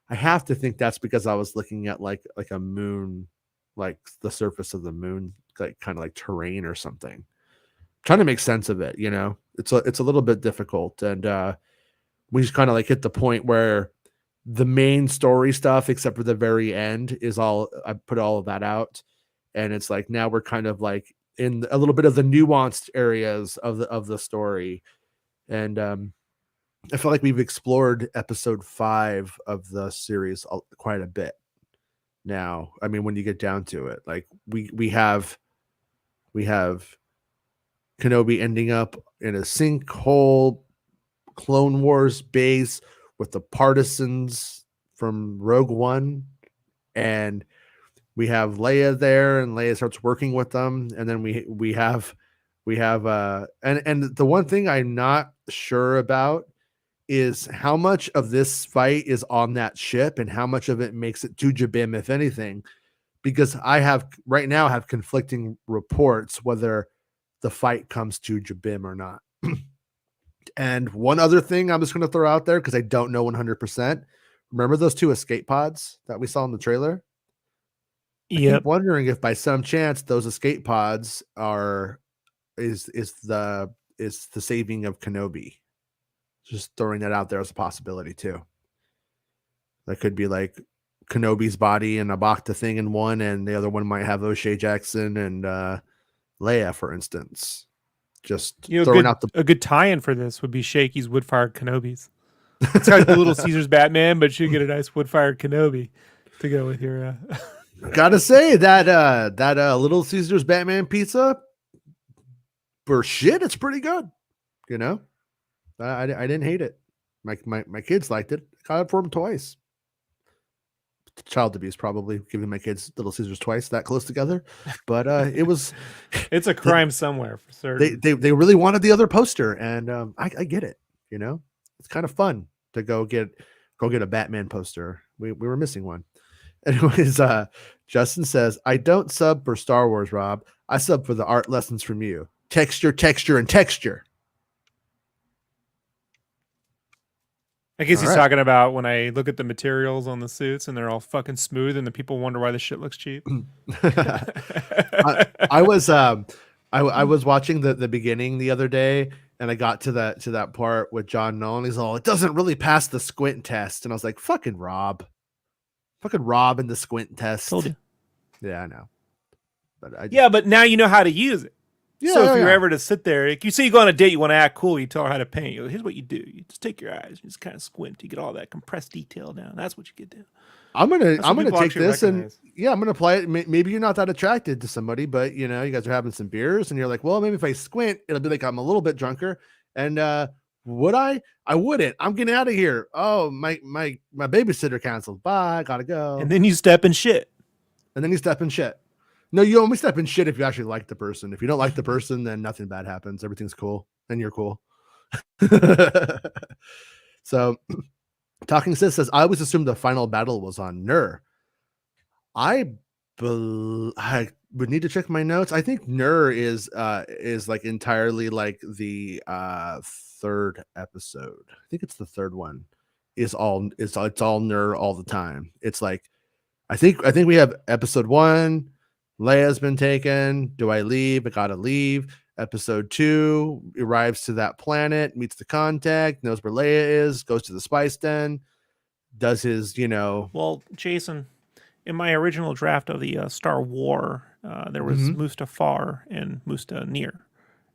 A: I have to think that's because I was looking at like a moon, like the surface of the moon, like kind of like terrain or something, trying to make sense of it. It's a little bit difficult, and we just kind of like hit the point where the main story stuff, except for the very end, is all I put all of that out, and it's like now we're kind of like in a little bit of the nuanced areas of the story, and I feel like we've explored episode 5 of the series quite a bit now. I mean, when you get down to it, like we have Kenobi ending up in a sinkhole Clone Wars base with the partisans from Rogue One, and we have Leia there, and Leia starts working with them, and then we have and the one thing I'm not sure about is how much of this fight is on that ship and how much of it makes it to Jabim, if anything, because I have right now have conflicting reports whether the fight comes to Jabim or not. And one other thing I'm just going to throw out there, because I don't know 100%. Remember those 2 escape pods that we saw in the trailer? Yep. I keep wondering if by some chance those escape pods is the saving of Kenobi. Just throwing that out there as a possibility too. That could be like Kenobi's body and a Bacta thing in one, and the other one might have O'Shea Jackson and Leia, for instance. Just throwing out
B: a good tie-in for this would be Shaky's wood-fired Kenobis. It's like the Little Caesars Batman, but you get a nice wood-fired Kenobi to go with your.
A: Gotta say that Little Caesars Batman pizza, for shit, it's pretty good. I didn't hate it. My kids liked it. I got it for them twice. Child abuse, probably giving my kids Little Caesars twice that close together, but it was.
B: It's a crime somewhere for certain.
A: They really wanted the other poster, and I get it. It's kind of fun to go get a Batman poster. We were missing one. Anyways, Justin says, I don't sub for Star Wars, Rob. I sub for the art lessons from you. Texture, and texture.
B: I guess he's talking about when I look at the materials on the suits and they're all fucking smooth, and the people wonder why the shit looks cheap.
A: I was watching the beginning the other day, and I got to that part with John Nolan. He's all, it doesn't really pass the squint test, and I was like, fucking Rob and the squint test.
B: Told you.
A: Yeah, I know. But
B: but now you know how to use it. Yeah, so if you're ever to sit there, like you say you go on a date, you want to act cool, you tell her how to paint. You go, here's what you do. You just take your eyes, you just kind of squint, you get all that compressed detail down. That's what you get down.
A: I'm gonna take this and I'm gonna apply it. Maybe you're not that attracted to somebody, but you guys are having some beers and you're like, well, maybe if I squint, it'll be like I'm a little bit drunker. And would I wouldn't. I'm getting out of here. Oh, my babysitter canceled. Bye, gotta go.
B: And then you step in shit.
A: No, you only step in shit if you actually like the person. If you don't like the person, then nothing bad happens. Everything's cool, and you're cool. So, Talking Sis says, I always assumed the final battle was on Nur. I would need to check my notes. I think Nur is like entirely like the third episode. I think it's the third one. It's all Nur all the time. It's like I think we have episode 1. Leia's been taken. Do I leave? I gotta leave. Episode 2 arrives to that planet, meets the contact, knows where Leia is, goes to the spice den, does his,
B: Well, Jason, in my original draft of the Star War, there was Mustafar and Mustanir.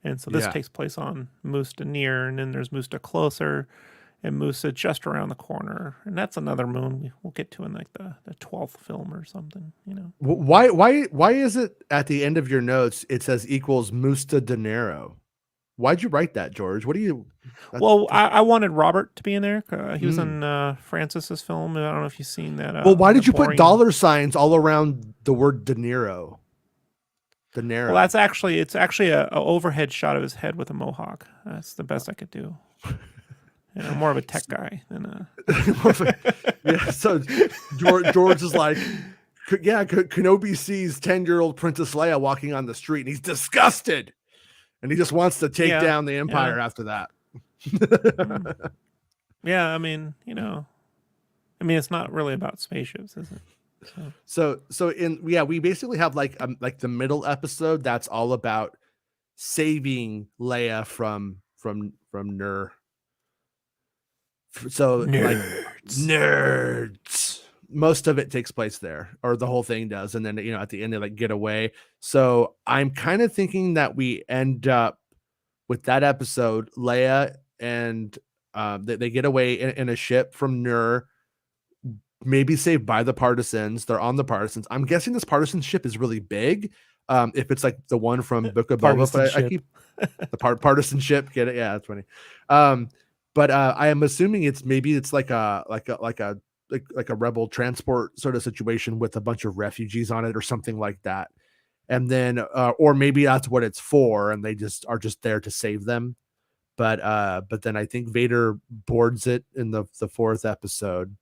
B: And so this takes place on Mustanir, and then there's Musta Closer and Musta just around the corner. And that's another moon we'll get to in like the 12th film or something,
A: Why is it at the end of your notes it says equals Musta Dinero? Why'd you write that, George? What do you...
B: Well, I wanted Robert to be in there. He was in Francis's film. I don't know if you've seen that.
A: Well, why did you put dollar signs all around the word De Niro? De Niro.
B: Well, it's actually a overhead shot of his head with a mohawk. That's the best I could do. I'm more of a tech guy than a...
A: Yeah, so George is like, yeah, Kenobi sees 10-year-old Princess Leia walking on the street, and he's disgusted. And he just wants to take down the Empire after that.
B: Yeah, I mean, it's not really about spaceships, is it?
A: So we basically have like the middle episode that's all about saving Leia from Nur. So nerds. Most of it takes place there, or the whole thing does, and then at the end they like get away. So I'm kind of thinking that we end up with that episode, Leia and they get away in a ship from Nur, maybe saved by the Partisans. They're on the Partisans. I'm guessing this Partisan ship is really big. If it's like the one from Book of Boba, but I keep the partisan ship. Get it? Yeah, that's funny. But I am assuming it's like a rebel transport sort of situation with a bunch of refugees on it or something like that. And then, or maybe that's what it's for, and they are just there to save them. But then I think Vader boards it in the 4th episode,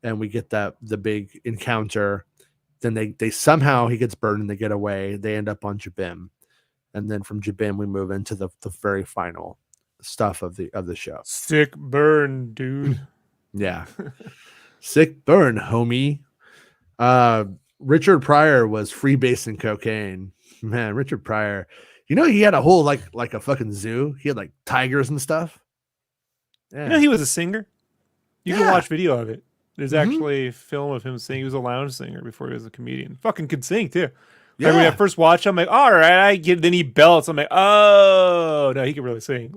A: and we get the big encounter. Then they somehow he gets burned and they get away. They end up on Jabim, and then from Jabim we move into the very final stuff of the show.
B: Sick burn, dude.
A: Yeah. Sick burn, homie. Richard Pryor was freebasing cocaine. Man, Richard Pryor. He had a whole like a fucking zoo. He had like tigers and stuff.
B: Yeah. He was a singer. You can watch video of it. There's actually a film of him singing. He was a lounge singer before he was a comedian. Fucking could sing too. Yeah. Like when I first watched him, I'm like, all right, I get it. Then he belts. I'm like, oh no, he can really sing.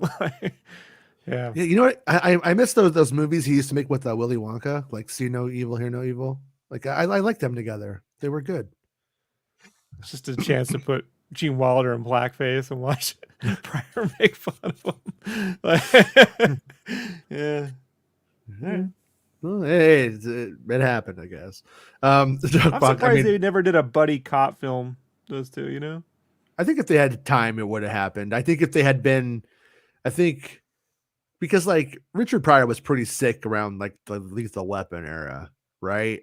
B: Yeah.
A: You know what? I miss those movies he used to make with Willy Wonka, like See No Evil, Hear No Evil. Like I like them together. They were good.
B: It's just a chance to put Gene Wilder in blackface and watch Pryor make fun of him. Yeah.
A: Mm-hmm. Well, hey, it happened, I guess.
B: I'm surprised they never did a buddy cop film, those two,
A: I think if they had time, it would have happened. I think if they had been, because like Richard Pryor was pretty sick around like the Lethal Weapon era, right?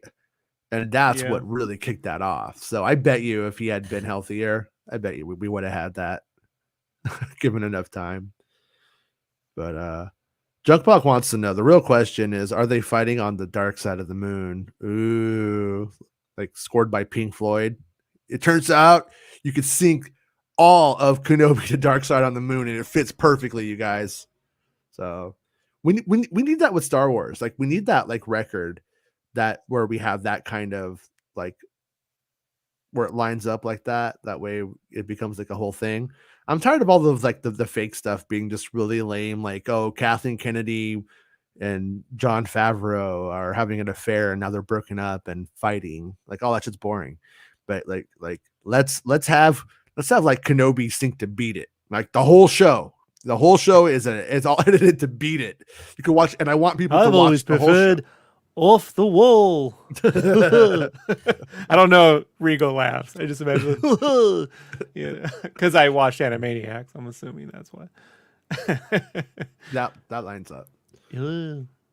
A: And that's what really kicked that off. So I bet you if he had been healthier, I bet you we would have had that given enough time. But Junkbach wants to know, the real question is, are they fighting on the dark side of the moon? Ooh, like scored by Pink Floyd. It turns out you could sync all of Kenobi to Dark Side on the Moon, and it fits perfectly, you guys. So we need that with Star Wars. Like we need that like record that where we have that kind of like where it lines up like that. That way it becomes like a whole thing. I'm tired of all of like the fake stuff being just really lame. Like, oh, Kathleen Kennedy and Jon Favreau are having an affair and now they're broken up and fighting. Like all that shit's boring. But like let's have like Kenobi sync to beat it. Like the whole show. The whole show is all edited to beat it. You can watch, and I want people to watch the whole show.
B: Off the wall. I don't know. Rigo laughs. I just imagine, because I watched Animaniacs. I'm assuming that's why.
A: that lines up.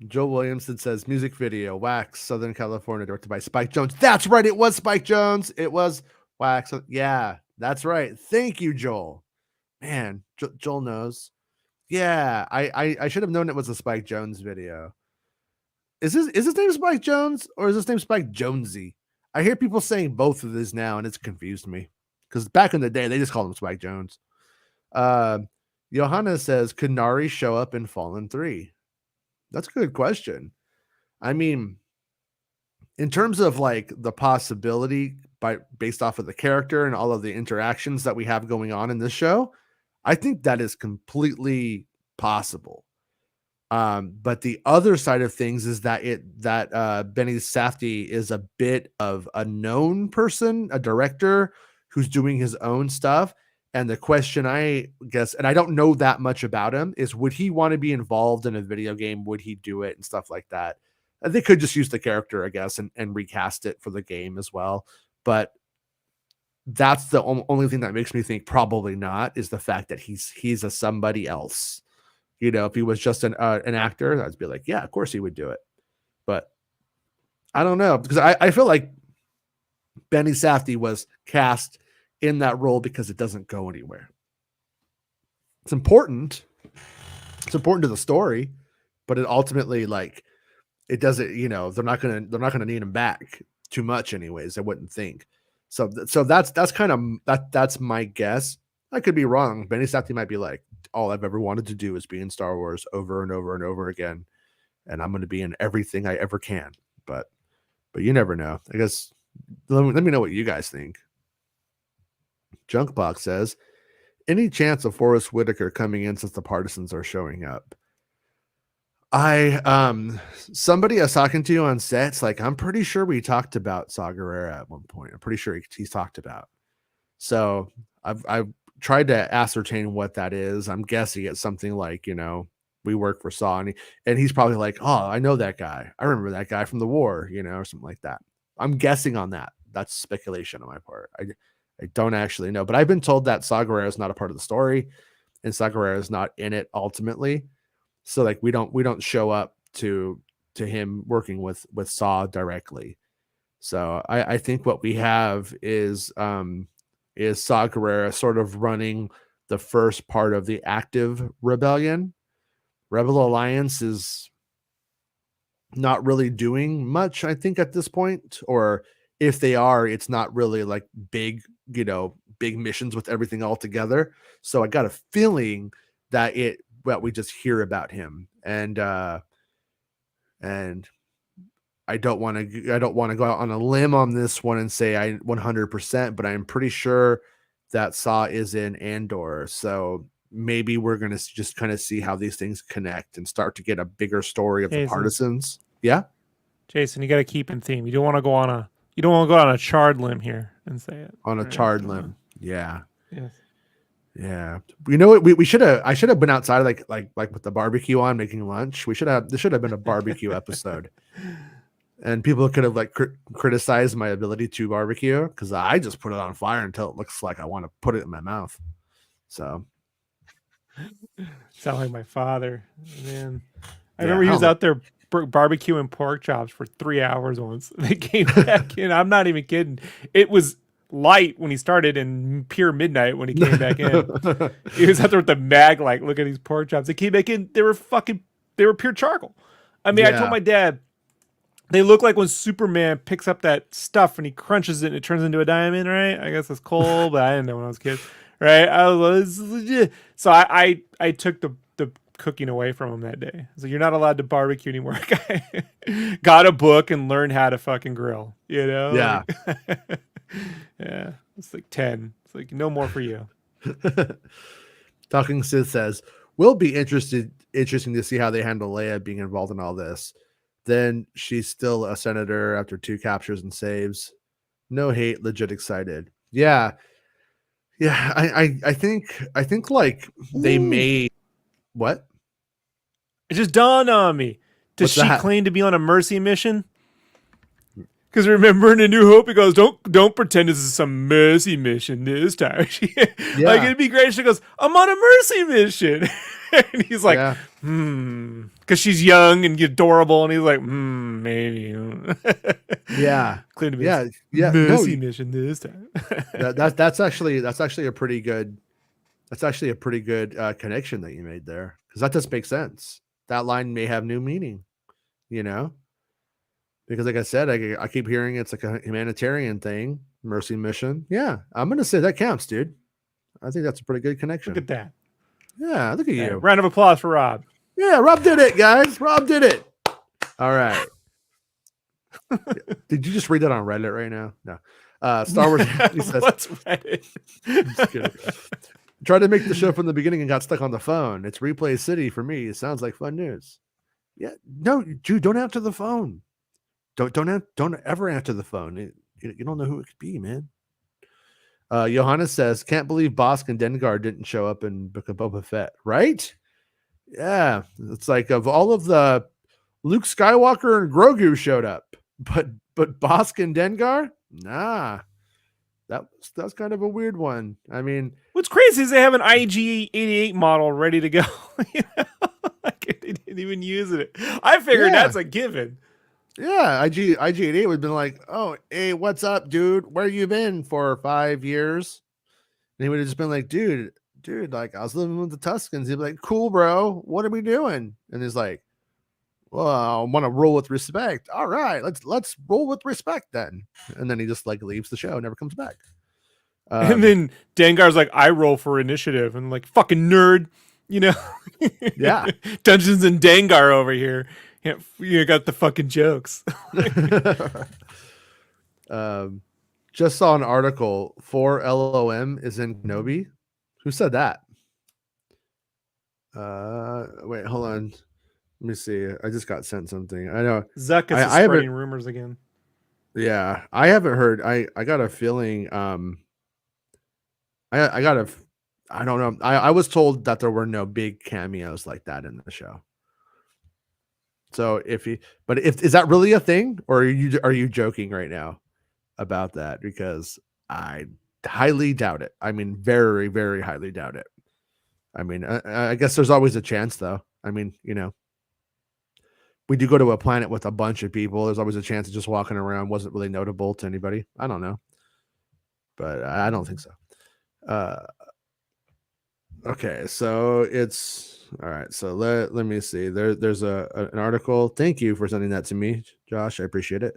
A: Joe Williamson says music video Wax Southern California directed by Spike Jonze. That's right. It was Spike Jonze. It was Wax. Yeah, that's right. Thank you, Joel. Man, Joel knows. Yeah, I should have known it was a Spike Jonze video. Is his name Spike Jonze or is his name Spike Jonesy? I hear people saying both of these now, and it's confused me because back in the day they just called him Spike Jonze. Johanna says, could Nari show up in Fallen 3? That's a good question. I mean, in terms of like the possibility based off of the character and all of the interactions that we have going on in this show, I think that is completely possible. But the other side of things is that Benny Safdie is a bit of a known person, a director who's doing his own stuff. And the question, I guess, and I don't know that much about him, is would he want to be involved in a video game? Would he do it and stuff like that? They could just use the character, I guess, and recast it for the game as well. But that's the only thing that makes me think probably not, is the fact that he's a somebody else. You know, if he was just an actor, I'd be like, yeah, of course he would do it. But I don't know, because I feel like Benny Safdie was cast in that role because it doesn't go anywhere. It's important. It's important to the story, but it ultimately, like, it doesn't, you know, they're not gonna need him back too much anyways, I wouldn't think. So that's kind of that's my guess. I could be wrong. Benny Safdie might be like, all I've ever wanted to do is be in Star Wars over and over and over again, and I'm going to be in everything I ever can. But you never know. I guess let me know what you guys think. Junkbox says, any chance of Forrest Whitaker coming in since the Partisans are showing up? Somebody I was talking to on sets, like, I'm pretty sure we talked about Saw Gerrera at one point. I'm pretty sure he's talked about. So I've tried to ascertain what that is. I'm guessing it's something like, you know, we work for Saw, and he's probably like, oh, I know that guy. I remember that guy from the war, you know, or something like that. I'm guessing on that. That's speculation on my part. I don't actually know, but I've been told that Saw Gerrera is not a part of the story, and Saw Gerrera is not in it ultimately. So like we don't show up to him working with Saw directly. So I think what we have is Saw Gerrera sort of running the first part of the active rebellion. Rebel Alliance is not really doing much, I think, at this point, or if they are, it's not really like big, you know, big missions with everything all together. So I got a feeling that we just hear about him, and I don't want to go out on a limb on this one and say I 100%, but I'm pretty sure that Saw is in Andor. So maybe we're going to just kind of see how these things connect and start to get a bigger story of the Partisans. Yeah.
B: Jason, you got to keep in theme. You don't want to go on a charred limb here and say it.
A: On a charred limb. Yeah.
B: Yes.
A: Yeah. You know what? I should have been outside like with the barbecue on making lunch. This should have been a barbecue episode. And people could have like criticized my ability to barbecue, because I just put it on fire until it looks like I want to put it in my mouth. So
B: sound like my father, man. I remember he was out there barbecuing pork chops for 3 hours once. They came back in. I'm not even kidding. It was light when he started and pure midnight when he came back in. He was out there with the mag light. Look at these pork chops. They came back in. They were pure charcoal. I mean, I told my dad, they look like when Superman picks up that stuff and he crunches it and it turns into a diamond, right? I guess it's coal, but I didn't know when I was a kid, right? I was legit. So I took the cooking away from him that day. So you're not allowed to barbecue anymore. Got a book and learned how to fucking grill, you know?
A: Yeah.
B: Like, yeah. It's like 10. It's like no more for you.
A: Talking Sid says, will be interesting to see how they handle Leia being involved in all this. Then she's still a senator after 2 captures and saves. No hate, legit excited. Yeah. Yeah, I think like they may. What?
B: It just dawned on me. Does she claim to be on a mercy mission? Because remember in A New Hope, he goes, "Don't pretend this is some mercy mission this time." Like, it'd be great. She goes, "I'm on a mercy mission," and he's like, because she's young and adorable, and he's like, maybe.
A: Yeah,
B: claim to be mercy mission this time.
A: that's actually a pretty good. That's actually a pretty good connection that you made there, because that does make sense. That line may have new meaning, you know, because like I said, I keep hearing it's like a humanitarian thing, mercy mission. Yeah, I'm gonna say that counts, dude. I think that's a pretty good connection.
B: Look at that.
A: Yeah, look at you.
B: Round of applause for Rob.
A: Yeah, Rob did it, guys. Rob did it. All right. Did you just read that on Reddit right now? No. Star Wars. He says,
B: what's Reddit?
A: Just kidding. Tried to make the show from the beginning and got stuck on the phone. It's Replay City for me. It sounds like fun news. Yeah, no, dude, don't answer the phone. Don't ever answer the phone. You don't know who it could be, man. Johannes says, can't believe Bosk and Dengar didn't show up in Book of Boba Fett, right? Yeah, it's like of all of the Luke Skywalker and Grogu showed up, but Bosk and Dengar, nah. That's kind of a weird one. I mean,
B: what's crazy is they have an IG-88 model ready to go. Like they didn't even use it. I figured that's a given.
A: Yeah, IG-88 would have been like, oh, hey, what's up, dude? Where you been for 5 years? And he would have just been like, dude, like I was living with the Tuscans. He'd be like, cool, bro. What are we doing? And he's like, well, I want to roll with respect. All right, let's roll with respect then. And then he just like leaves the show, never comes back.
B: And then Dengar's like, I roll for initiative, and like, fucking nerd, you know?
A: Yeah,
B: Dungeons and Dengar over here. You got the fucking jokes.
A: Just saw an article. 4 LOM is in Kenobi. Who said that? Wait, hold on. Let me see. I just got sent something. I know
B: Zuck is spreading rumors again.
A: Yeah, I haven't heard. I got a feeling. I don't know. I was told that there were no big cameos like that in the show. So is that really a thing, or are you joking right now about that? Because I highly doubt it. I mean, very, very highly doubt it. I mean, I guess there's always a chance, though. I mean, we do go to a planet with a bunch of people. There's always a chance of just walking around wasn't really notable to anybody. I don't know, but I don't think so. Okay, so it's all right. So let me see. There's an article. Thank you for sending that to me, Josh. I appreciate it.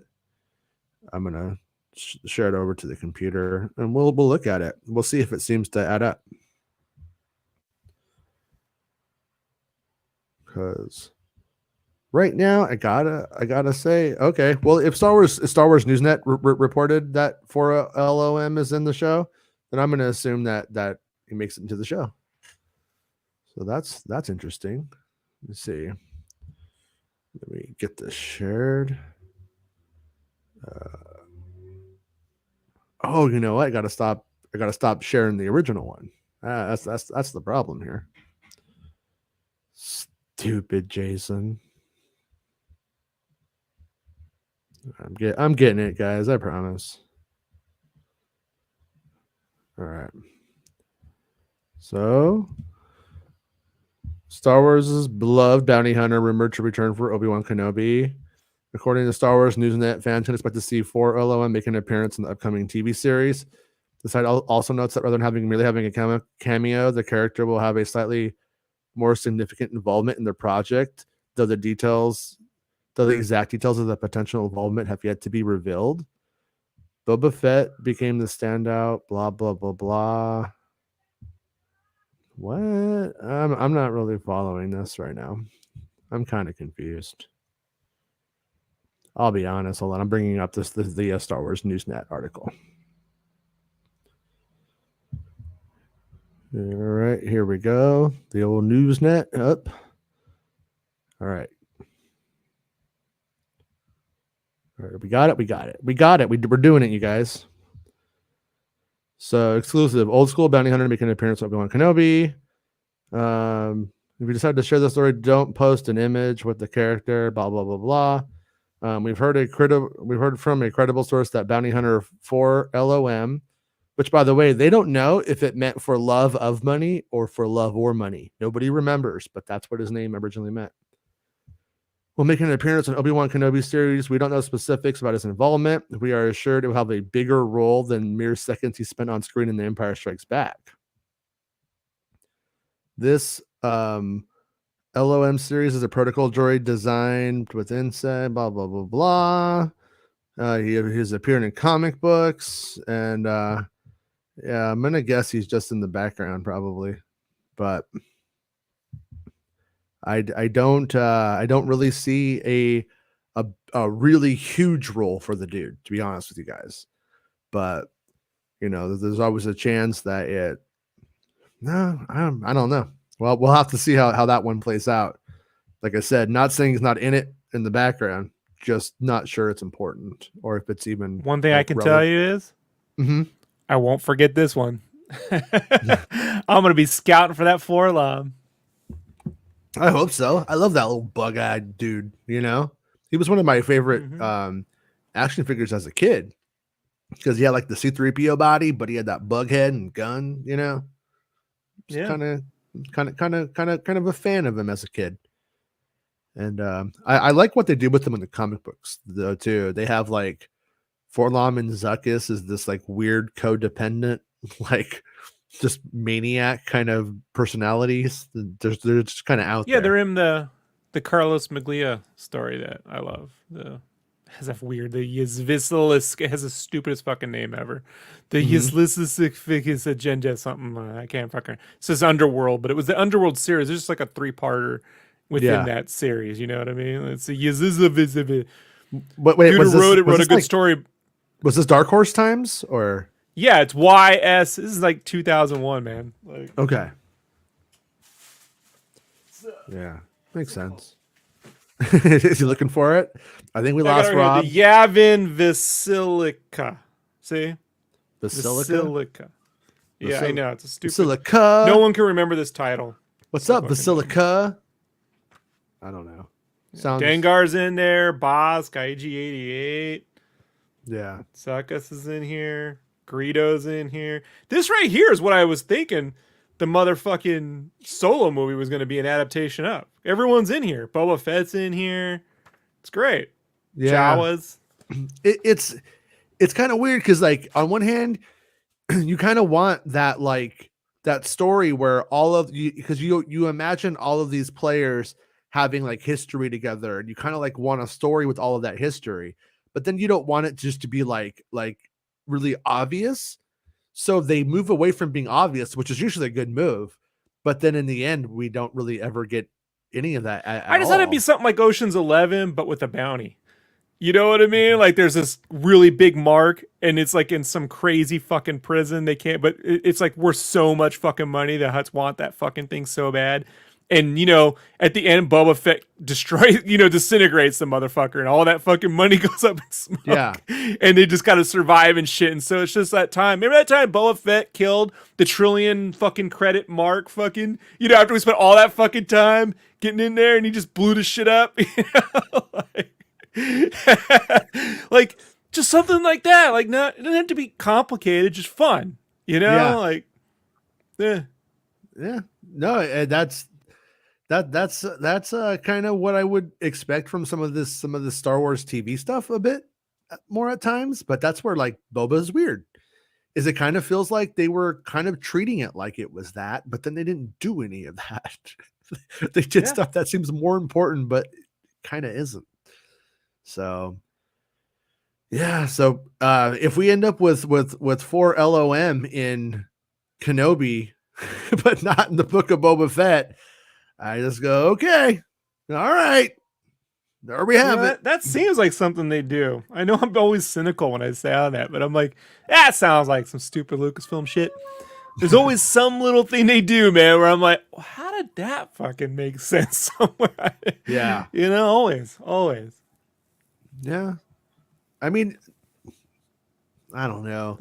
A: I'm gonna share it over to the computer, and we'll look at it. We'll see if it seems to add up. Because right now, I gotta say, okay. Well, if Star Wars Newsnet reported that 4 LOM is in the show, then I'm gonna assume that he makes it into the show. So that's interesting. Let's see. Let me get this shared. Oh, you know what? I gotta stop sharing the original one. That's the problem here. Stupid Jason. I'm getting it, guys. I promise. All right. So, Star Wars' beloved bounty hunter rumored to return for Obi-Wan Kenobi. According to Star Wars Newsnet, fans can expect to see 4 LOM make an appearance in the upcoming TV series. The site also notes that rather than merely having a cameo, the character will have a slightly more significant involvement in the project, though the exact details of the potential involvement have yet to be revealed. Boba Fett became the standout, blah, blah, blah, blah. What? I'm not really following this right now. I'm kind of confused. I'll be honest. Hold on. I'm bringing up the Star Wars Newsnet article. All right, here we go. The old Newsnet up. All right. All right, we got it. We're doing it, you guys. So exclusive, old school bounty hunter making an appearance with Obi-Wan Kenobi. If you decide to share the story, don't post an image with the character. Blah blah blah blah. We've heard from a credible source that bounty hunter 4 LOM, which by the way, they don't know if it meant for love of money or for love or money. Nobody remembers, but that's what his name originally meant. Will make an appearance in Obi-Wan Kenobi series. We don't know specifics about his involvement. We are assured it will have a bigger role than mere seconds he spent on screen in The Empire Strikes Back. This LOM series is a protocol droid designed with insight, blah, blah, blah, blah. He's appeared in comic books, and Yeah, I'm gonna guess he's just in the background probably, but I don't really see a really huge role for the dude, to be honest with you guys. But there's always a chance that it. No, I don't know. Well, we'll have to see how that one plays out. Like I said, not saying he's not in it in the background, just not sure it's important or if it's even.
B: One thing I can tell you is, I won't forget this one. I'm gonna be scouting for that 4-LOM.
A: I hope so. I love that little bug-eyed dude. He was one of my favorite action figures as a kid because he had like the C-3PO body, but he had that bug head and gun. Kind of a fan of him as a kid. And I like what they do with them in the comic books though too. They have like 4-LOM and Zuckuss is this like weird codependent, like just maniac kind of personalities. They're just kind of out there.
B: Yeah, they're in the Carlos Maglia story that I love. Has that weird, the Yzvistalisk, it has the stupidest fucking name ever. The Yzvistalisk agenda something, I can't fucking, it says Underworld, but it was the Underworld series. It's just like a 3-parter within that series, you know what I mean? It's a Yzvistalisk.
A: But wait,
B: dude who wrote a good story. Was
A: this Dark Horse times or?
B: Yeah, it's YS. This is like 2001, man. Like,
A: okay. Yeah, makes sense. Is he looking for it? I think we lost Rob.
B: The Yavin Vasilica. See?
A: Basilica?
B: Yeah, I know. It's a stupid.
A: Basilica.
B: No one can remember this title.
A: What's up, Basilica? I don't know.
B: Dengar's in there. Bosk, IG-88.
A: Yeah.
B: Zuckuss is in here. Greedo's in here. This right here is what I was thinking the motherfucking Solo movie was going to be an adaptation of. Everyone's in here. Boba Fett's in here. It's great.
A: Yeah.
B: Jawas.
A: It's kind of weird because, like, on one hand, you kind of want that, like, that story where all of you, because you imagine all of these players having like history together, and you kind of like want a story with all of that history, but then you don't want it just to be like really obvious. So they move away from being obvious, which is usually a good move. But then in the end, we don't really ever get any of that. I just
B: thought it'd be something like Ocean's 11, but with a bounty. You know what I mean? Like there's this really big mark and it's like in some crazy fucking prison. They can't, but it's like worth so much fucking money. The Hutts want that fucking thing so bad. And, at the end, Boba Fett destroys, disintegrates the motherfucker and all that fucking money goes up in smoke.
A: Yeah.
B: And they just got to survive and shit. And so it's just that time. Remember that time Boba Fett killed the trillion fucking credit mark fucking, after we spent all that fucking time getting in there and he just blew the shit up. Like, just something like that. Like, it doesn't have to be complicated, just fun.
A: Yeah.
B: Like, yeah.
A: Yeah. No, that's kind of what I would expect from some of the Star Wars TV stuff a bit more at times, but that's where like Boba is weird. Is it kind of feels like they were kind of treating it like it was that, but then they didn't do any of that. They did stuff that seems more important, but kind of isn't. So yeah, so if we end up with 4-LOM in Kenobi, but not in the Book of Boba Fett, I just go, okay, all right, there we have it.
B: That seems like something they do. I know I'm always cynical when I say all that, but I'm like, that sounds like some stupid Lucasfilm shit. There's always some little thing they do, man, where I'm like, well, how did that fucking make sense somewhere?
A: Yeah.
B: Always.
A: Yeah. I mean, I don't know.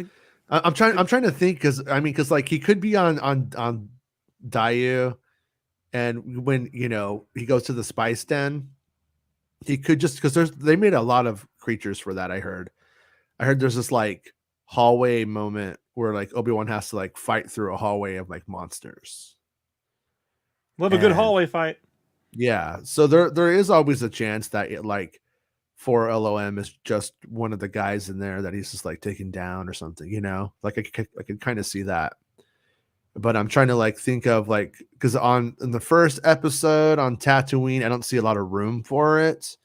A: I'm trying to think because like he could be on Dayu. And when, he goes to the spice den, he could just, because they made a lot of creatures for that. I heard there's this like hallway moment where like Obi-Wan has to like fight through a hallway of like monsters.
B: Love a good hallway fight.
A: Yeah. So there is always a chance that it like 4-LOM is just one of the guys in there that he's just like taking down or something, like I could kind of see that. But I'm trying to like think of like, because in the first episode on Tatooine, I don't see a lot of room for it.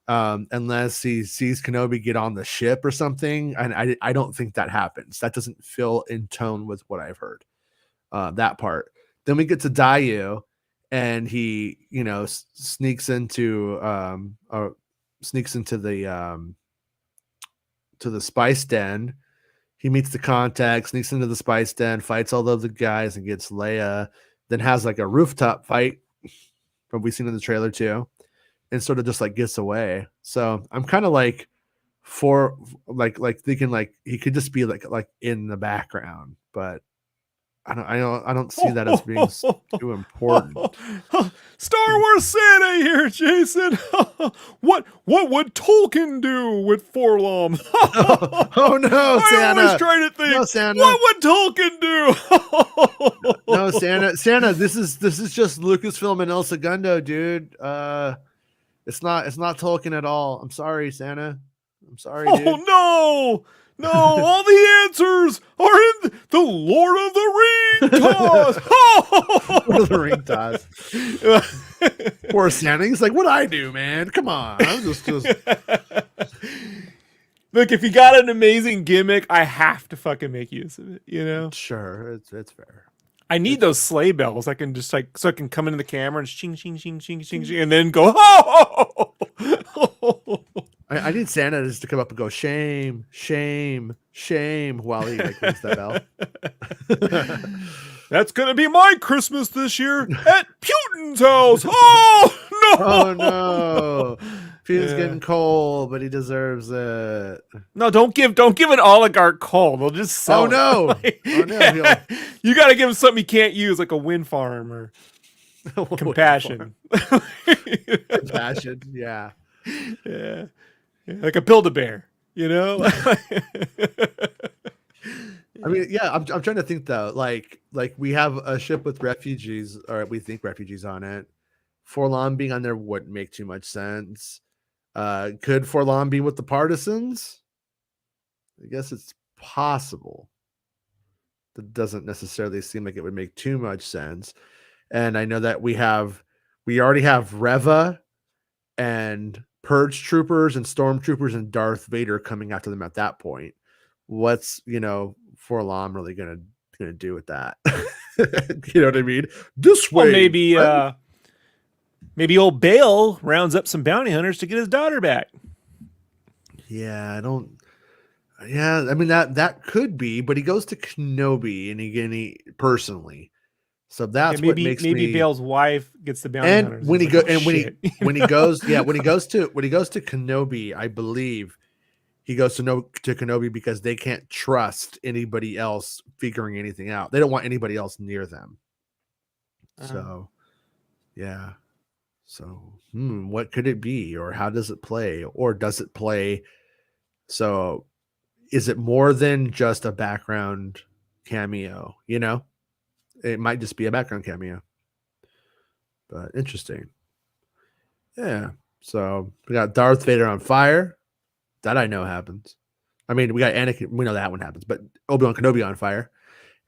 A: unless he sees Kenobi get on the ship or something. And I don't think that happens. That doesn't feel in tone with what I've heard. That part. Then we get to Dayu, and he, sneaks into to the spice den. He meets the contact, sneaks into the spice den, fights all of the guys, and gets Leia. Then has like a rooftop fight, what we've seen in the trailer too, and sort of just like gets away. So I'm kind of like thinking like he could just be like in the background, but I don't see that as being too important.
B: Star Wars Santa here, Jason. what would Tolkien do with Forlom?
A: Oh no, Santa!
B: I always try to think. No, Santa. What would Tolkien do?
A: No, Santa. This is just Lucasfilm and El Segundo, dude. It's not Tolkien at all. I'm sorry, Santa. I'm sorry, dude.
B: Oh no! No, all the answers are in the Lord of the Ring toss.
A: Lord of the Ring toss. Poor Santa. He's like, what I do, man? Come on. I'm just.
B: Look, if you got an amazing gimmick, I have to fucking make use of it.
A: Sure, it's fair.
B: I need those sleigh bells. I can just so I can come into the camera and ching, ching, ching, ching, ching, ching, and then go. Oh!
A: I need Santa just to come up and go shame, shame, shame while he like rings that bell.
B: That's gonna be my Christmas this year at Putin's house. Oh no!
A: Oh no! Putin's getting coal, but he deserves it.
B: No, don't give an oligarch coal. They'll just sell.
A: Oh no!
B: You got to give him something he can't use, like a wind farm or compassion.
A: Compassion, yeah.
B: Yeah, like a Build-A-Bear, I
A: mean, yeah, I'm trying to think though. Like we have a ship with refugees, or we think refugees on it. Forlom being on there wouldn't make too much sense. Could Forlom be with the partisans? I guess it's possible. That doesn't necessarily seem like it would make too much sense. And I know that we already have Reva and Purge troopers and stormtroopers and Darth Vader coming after them at that point. What's Forlom really gonna do with that? You know what I mean? This way,
B: maybe maybe old Bale rounds up some bounty hunters to get his daughter back.
A: Yeah, I mean that could be, but he goes to Kenobi and he personally. So that's what makes
B: maybe Bale's wife gets the bounty
A: and
B: hunters.
A: When he goes to Kenobi, I believe he goes to Kenobi because they can't trust anybody else figuring anything out. They don't want anybody else near them. So, yeah. So, what could it be, or how does it play, or does it play? So, is it more than just a background cameo? It might just be a background cameo. But interesting. Yeah. So we got Darth Vader on fire. That I know happens. I mean, we got Anakin. We know that one happens. But Obi-Wan Kenobi on fire.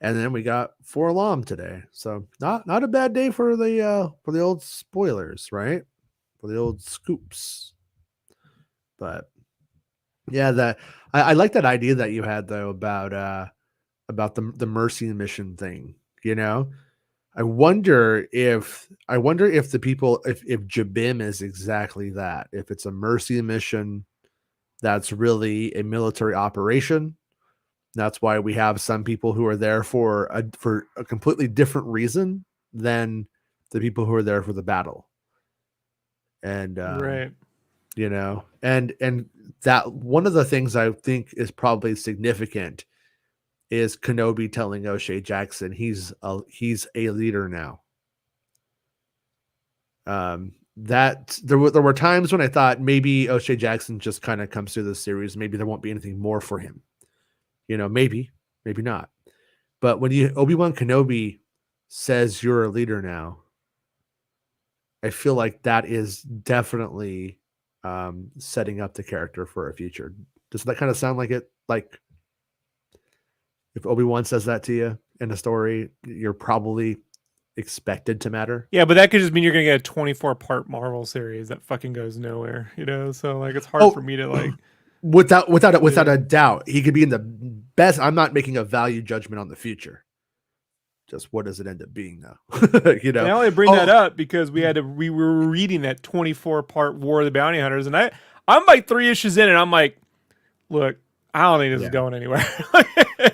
A: And then we got Forlom today. So not a bad day for the old spoilers, right? For the old scoops. But yeah, I like that idea that you had though about the mercy mission thing. I wonder if the people, if Jabim is exactly that, if it's a mercy mission that's really a military operation. That's why we have some people who are there for a completely different reason than the people who are there for the battle. And
B: right,
A: and that one of the things I think is probably significant is Kenobi telling O'Shea Jackson he's a leader now. That there were times when I thought maybe O'Shea Jackson just kind of comes through the series. Maybe there won't be anything more for him. Maybe not. But when Obi-Wan Kenobi says you're a leader now, I feel like that is definitely setting up the character for a future. Does that kind of sound like it? Like, if Obi-Wan says that to you in a story, you're probably expected to matter.
B: Yeah, but that could just mean you're gonna get a 24-part Marvel series that fucking goes nowhere, So like it's hard for me to like
A: without a doubt, he could be in the best. I'm not making a value judgment on the future. Just what does it end up being though?
B: And I only bring that up because we were reading that 24-part War of the Bounty Hunters, and I'm like 3 issues in and I'm like, look, I don't think this is going anywhere.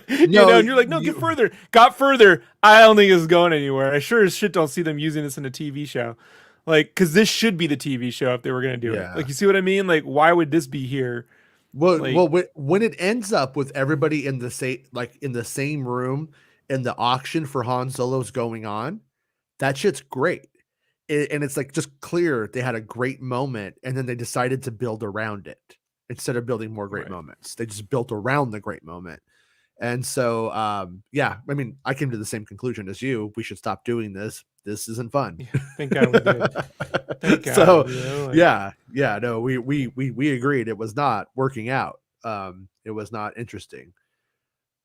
B: And you're like, no, get further. Got further. I don't think this is going anywhere. I sure as shit don't see them using this in a TV show. Like, because this should be the TV show if they were going to do it. Like, you see what I mean? Like, why would this be here?
A: Well, when it ends up with everybody in the same room and the auction for Han Solo's going on, that shit's great. And it's like just clear they had a great moment and then they decided to build around it instead of building more great moments. They just built around the great moment. And so, I mean, I came to the same conclusion as you. We should stop doing this. This isn't fun.
B: Yeah, thank God we did. Thank God.
A: So, no, we agreed it was not working out. It was not interesting.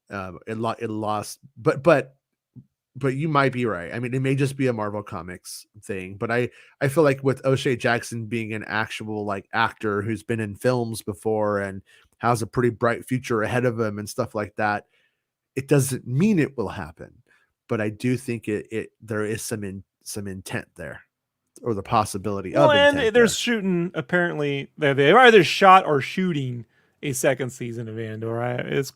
A: It lost, but you might be right. I mean, it may just be a Marvel Comics thing, but I feel like with O'Shea Jackson being an actual like actor who's been in films before and has a pretty bright future ahead of him and stuff like that, it doesn't mean it will happen, but I do think there is some intent there, or the possibility of intent.
B: And they're shooting, apparently they're either shot or shooting a second season of Andor. It's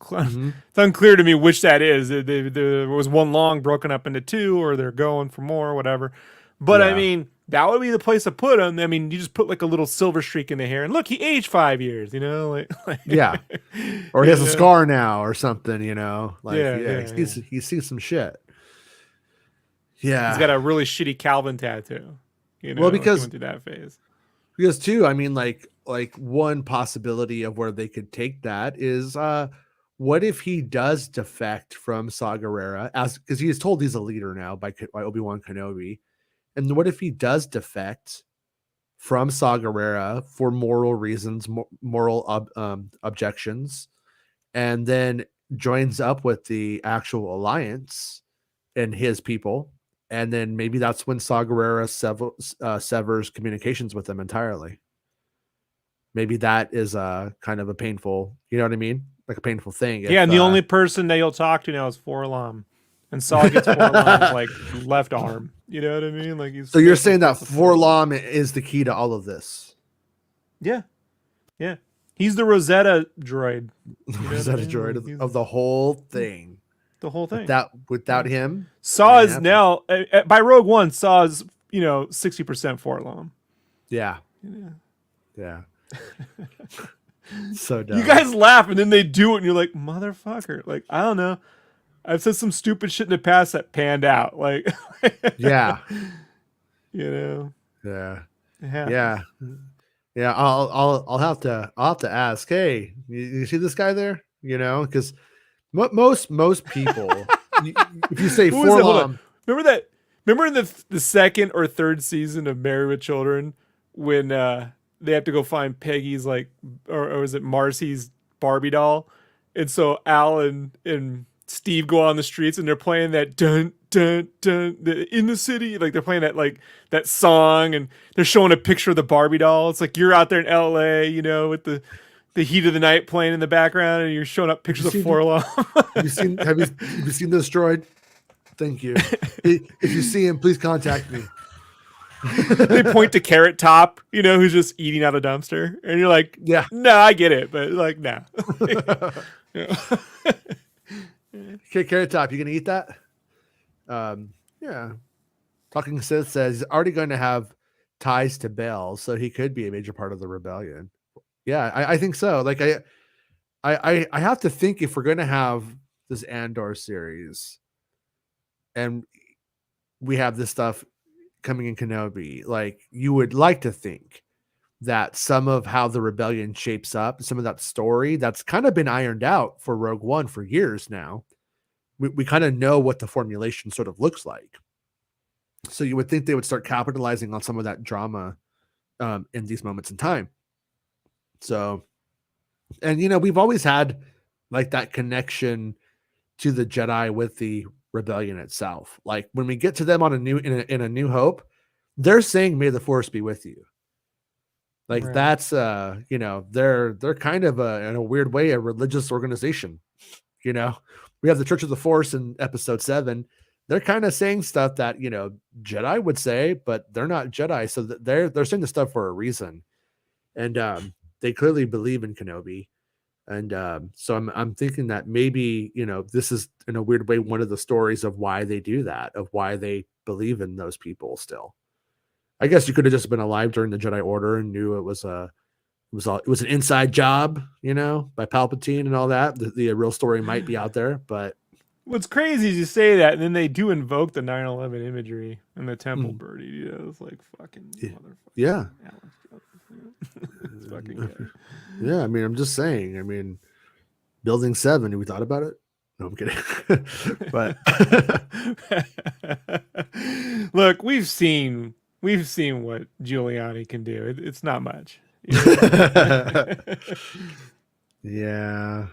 B: unclear to me which that is. There was one long broken up into two, or they're going for more, or whatever. But I mean, that would be the place to put him. I mean, you just put like a little silver streak in the hair, and look, he aged 5 years.
A: Yeah, or he has a scar now, or something. He's seen some shit. Yeah,
B: he's got a really shitty Calvin tattoo.
A: Because
B: he went through that phase.
A: Because too, I mean, like one possibility of where they could take that is, what if he does defect from Saw Gerrera, because he is told he's a leader now by Obi-Wan Kenobi, and what if he does defect from Saw Gerrera for moral reasons, moral objections, and then joins up with the actual alliance and his people, and then maybe that's when Saw Gerrera severs communications with them entirely. Maybe that is kind of a painful, you know what I mean? Like a painful thing.
B: Yeah, and the only person that you'll talk to now is Forlom. And Saw gets Forlom's like left arm. You know what I mean? Like
A: so you're saying that Forlom is the key to all of this?
B: Yeah. Yeah. He's the Rosetta droid.
A: Rosetta droid of the whole thing.
B: The whole thing.
A: Without him,
B: Saw is now by Rogue One. Saw is 60% Forlom.
A: Yeah. So dumb.
B: You guys laugh and then they do it, and you're like, motherfucker. Like, I don't know. I've said some stupid shit in the past that panned out. Like,
A: yeah.
B: Yeah.
A: I'll have to ask. Hey, you see this guy there? Because most people, if you say Forlom,
B: remember in the second or third season of Married with Children when they have to go find Peggy's or was it Marcy's Barbie doll, and so Al and Steve go on the streets and they're playing that dun dun dun in the city, like they're playing that song, and they're showing a picture of the Barbie doll. It's like you're out there in LA, with the heat of the night playing in the background, and you're showing up pictures of Forlom.
A: Have you seen this droid? Thank you. If you see him, please contact me.
B: They point to Carrot Top, who's just eating out a dumpster, and you're like,
A: yeah,
B: no, I get it, but like, no.
A: Okay, Carrot Top, you gonna eat that? Yeah. Talking Sith says he's already going to have ties to Bail, so he could be a major part of the rebellion. Yeah, I think so. Like I have to think, if we're going to have this Andor series and we have this stuff coming in Kenobi, like you would like to think that some of how the rebellion shapes up, some of that story that's kind of been ironed out for Rogue One for years now, we kind of know what the formulation sort of looks like. So you would think they would start capitalizing on some of that drama in these moments in time. So, and we've always had like that connection to the Jedi with the rebellion itself. Like when we get to them on in a New Hope, they're saying, "May the Force be with you." Like
B: Right.
A: that's you know, they're kind of in a weird way a religious organization. You know, we have the Church of the Force in Episode 7. They're kind of saying stuff that, you know, Jedi would say, but they're not Jedi, so they're saying the stuff for a reason. And they clearly believe in Kenobi. And so I'm thinking that maybe, you know, this is in a weird way one of the stories of why they do that, of why they believe in those people still. I guess you could have just been alive during the Jedi Order and knew it was an inside job, you know, by Palpatine and all that. The real story might be out there, but
B: what's crazy is you say that, and then they do invoke the 9/11 imagery and the temple birdie. You know, it's like fucking motherfucker.
A: Yeah.
B: It's fucking good.
A: Yeah, I mean, I'm just saying. I mean, Building 7. Have we thought about it? No, I'm kidding. But
B: look, we've seen what Giuliani can do. It's not much.
A: Yeah,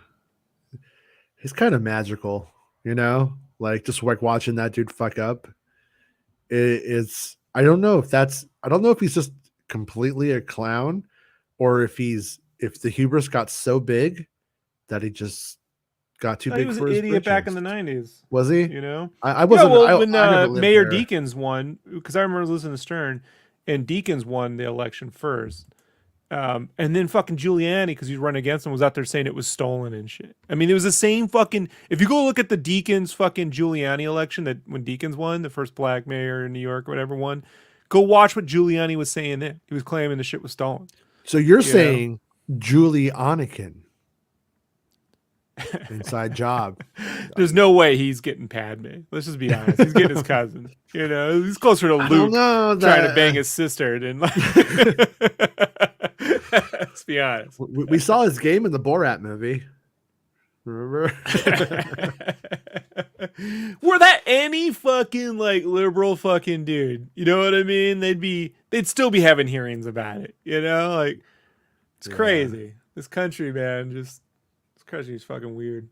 A: he's kind of magical, you know. Like just like watching that dude fuck up. It's I don't know if he's just completely a clown, or if the hubris got so big that he just got too big.
B: He was
A: for
B: an
A: his
B: idiot back
A: britches.
B: in the 90s.
A: Was he?
B: You know,
A: I wasn't.
B: Yeah, well,
A: when I never lived
B: Mayor
A: there.
B: Deakins won, because I remember listening to Stern, and Deakins won the election first. And then fucking Giuliani, because he's running against him, was out there saying it was stolen and shit. I mean, it was the same fucking. If you go look at the Deakins fucking Giuliani election, that when Deakins won, the first black mayor in New York or whatever won, go watch what Giuliani was saying then. He was claiming the shit was stolen.
A: So you're saying Julie Anakin inside job?
B: There's no way he's getting Padme. Let's just be honest. He's getting his cousin. You know, he's closer to Luke trying to bang his sister than like. Let's be honest.
A: We saw his game in the Borat movie. Remember?
B: Were that any fucking like liberal fucking dude? You know what I mean? They'd still be having hearings about it. You know, like it's crazy. This country, man, this country is fucking weird.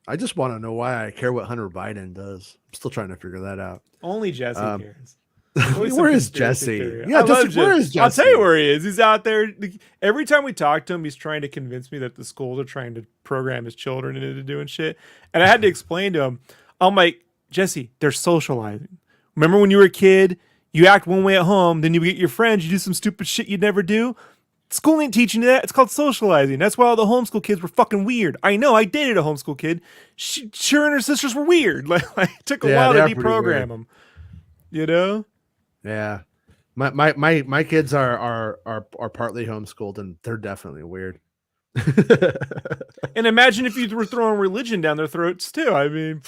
A: I just want to know why I care what Hunter Biden does. I'm still trying to figure that out.
B: Only Jesse cares.
A: Where is Jesse? Yeah, Jesse, where is Jesse?
B: I'll tell you where he is. He's out there. Every time we talk to him, he's trying to convince me that the schools are trying to program his children into doing shit. And I had to explain to him, I'm like, Jesse, they're socializing. Remember when you were a kid, you act one way at home, then you get your friends, you do some stupid shit you'd never do? School ain't teaching you that. It's called socializing. That's why all the homeschool kids were fucking weird. I know. I dated a homeschool kid. She and her sisters were weird. Like it took a while to deprogram them. You know?
A: Yeah. My kids are partly homeschooled, and they're definitely weird.
B: And imagine if you were throwing religion down their throats too. I mean,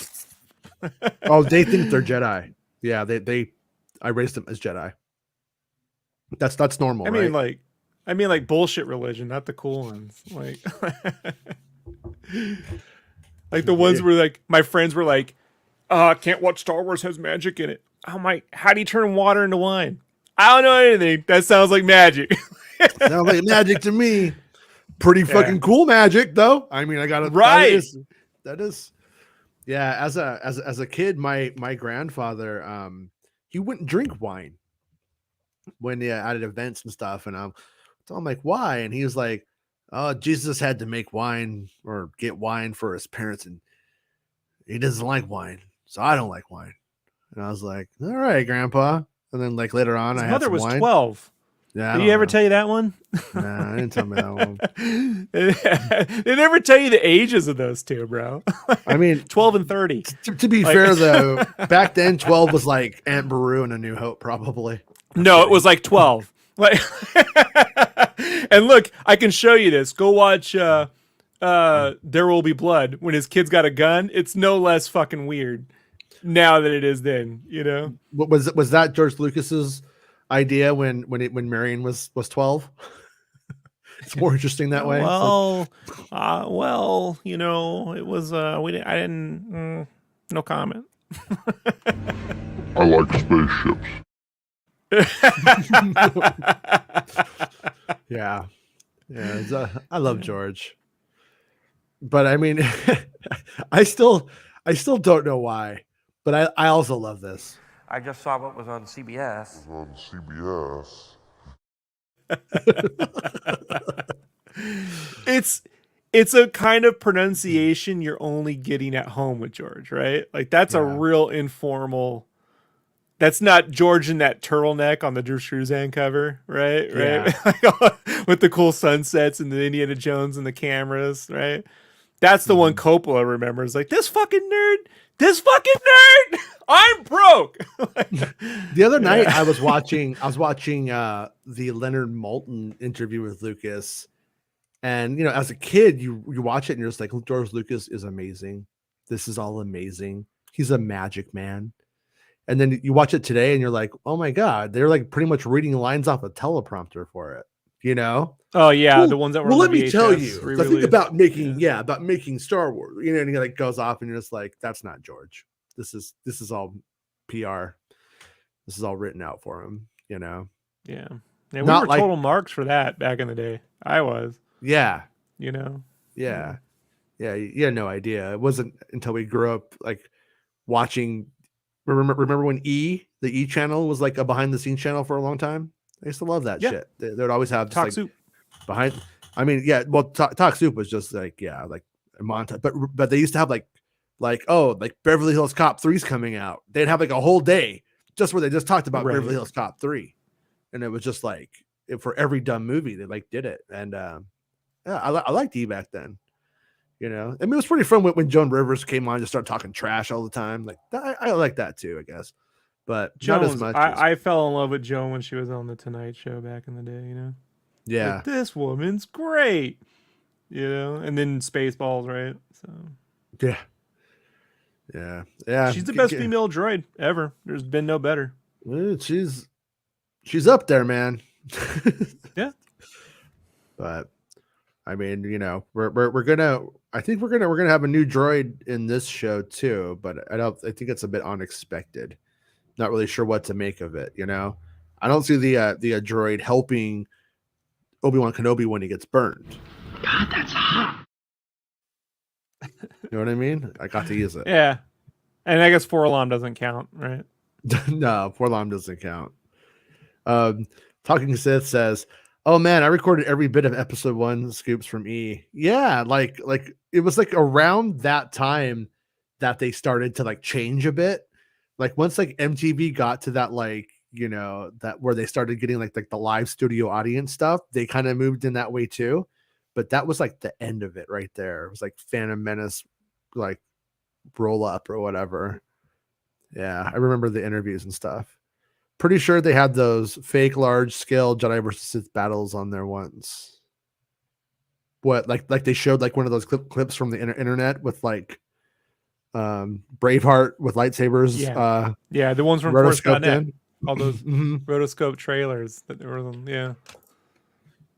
A: oh, they think they're Jedi. Yeah, I raised them as Jedi. That's normal.
B: I mean, like bullshit religion, not the cool ones. Like, like the ones where like my friends were like, "Can't watch Star Wars, has magic in it." I'm like, "How do you turn water into wine?" I don't know anything. That sounds like magic.
A: Sounds like magic to me. Pretty fucking cool magic, though. I mean, I got it
B: right.
A: That is. Yeah, as a kid, my grandfather, he wouldn't drink wine when at events and stuff, and so I'm like, why? And he was like, oh, Jesus had to make wine or get wine for his parents, and he doesn't like wine, so I don't like wine. And I was like, all right, Grandpa. And then like later on,
B: his
A: I
B: mother
A: had some
B: was
A: wine.
B: 12.
A: Yeah,
B: did he ever tell you that one?
A: Nah, I didn't tell me that one.
B: They never tell you the ages of those two, bro.
A: I mean,
B: 12 and 30.
A: To be fair, though, back then 12 was like Aunt Beru and A New Hope, probably.
B: No, it was like 12. Like, and look, I can show you this. Go watch There Will Be Blood. When his kid's got a gun, it's no less fucking weird now than it is then. You know,
A: was that George Lucas's idea when Marion was 12? It's more interesting that way.
B: Well, you know, it was I didn't no comment.
C: I like spaceships.
A: Yeah. I love George, but I mean, I still don't know why But I also love this.
D: I just saw what was on CBS.
B: It's a kind of pronunciation you're only getting at home with George, right? Like that's a real informal. That's not George in that turtleneck on the Drew Struzan cover, right?
A: Yeah.
B: Right, with the cool sunsets and the Indiana Jones and the cameras, right? That's the one Coppola remembers. Like this fucking nerd, I'm broke.
A: The other night I was watching the Leonard Maltin interview with Lucas. And, you know, as a kid, you watch it and you're just like, George Lucas is amazing. This is all amazing. He's a magic man. And then you watch it today and you're like, oh my God, they're like pretty much reading lines off a teleprompter for it, you know?
B: Oh yeah, the ones that were.
A: Well,
B: on the
A: let me tell
B: VHS
A: you, the thing about making Star Wars, you know, and he like goes off and you're just like, that's not George. This is all PR. This is all written out for him, you know?
B: Yeah. We were total marks for that back in the day. I was.
A: Yeah.
B: You know?
A: Yeah. Yeah. You had no idea. It wasn't until we grew up like watching. Remember when the E channel was like a behind the scenes channel for a long time? I used to love that shit. They would always have
B: Talk Soup
A: behind. I mean, yeah. Well, Talk Soup was just like a montage, but they used to have like Beverly Hills Cop 3's coming out. They'd have like a whole day just where they just talked about Beverly Hills Cop 3, and it was just like for every dumb movie they like did it. And yeah, I liked E back then. You know, I mean, it was pretty fun when Joan Rivers came on to start talking trash all the time. Like I like that too, I guess. But
B: Jones,
A: not as much.
B: I fell in love with Joan when she was on the Tonight Show back in the day. You know.
A: Yeah.
B: Like, this woman's great. You know, and then Spaceballs, right? So.
A: Yeah. Yeah. Yeah.
B: She's the best female droid ever. There's been no better.
A: She's up there, man.
B: Yeah.
A: But I mean, you know, I think we're gonna have a new droid in this show too, but I think it's a bit unexpected. Not really sure what to make of it, you know. I don't see the droid helping Obi-Wan Kenobi when he gets burned.
E: God, that's hot.
A: You know what I mean? I got to use it.
B: Yeah. And I guess 4-alarm doesn't count, right?
A: No, 4-alarm doesn't count. Talking Sith says, oh man, I recorded every bit of episode 1 scoops from E. Yeah, like it was like around that time that they started to like change a bit. Like once like MTV got to that, like, you know, that where they started getting like the live studio audience stuff, they kind of moved in that way too. But that was like the end of it right there. It was like Phantom Menace, like roll up or whatever. Yeah, I remember the interviews and stuff. Pretty sure they had those fake large scale Jedi versus Sith battles on there once. What, like they showed like one of those clips from the internet with like Braveheart with lightsabers.
B: Yeah, the ones from Force.net. All those rotoscope trailers that were them. Yeah.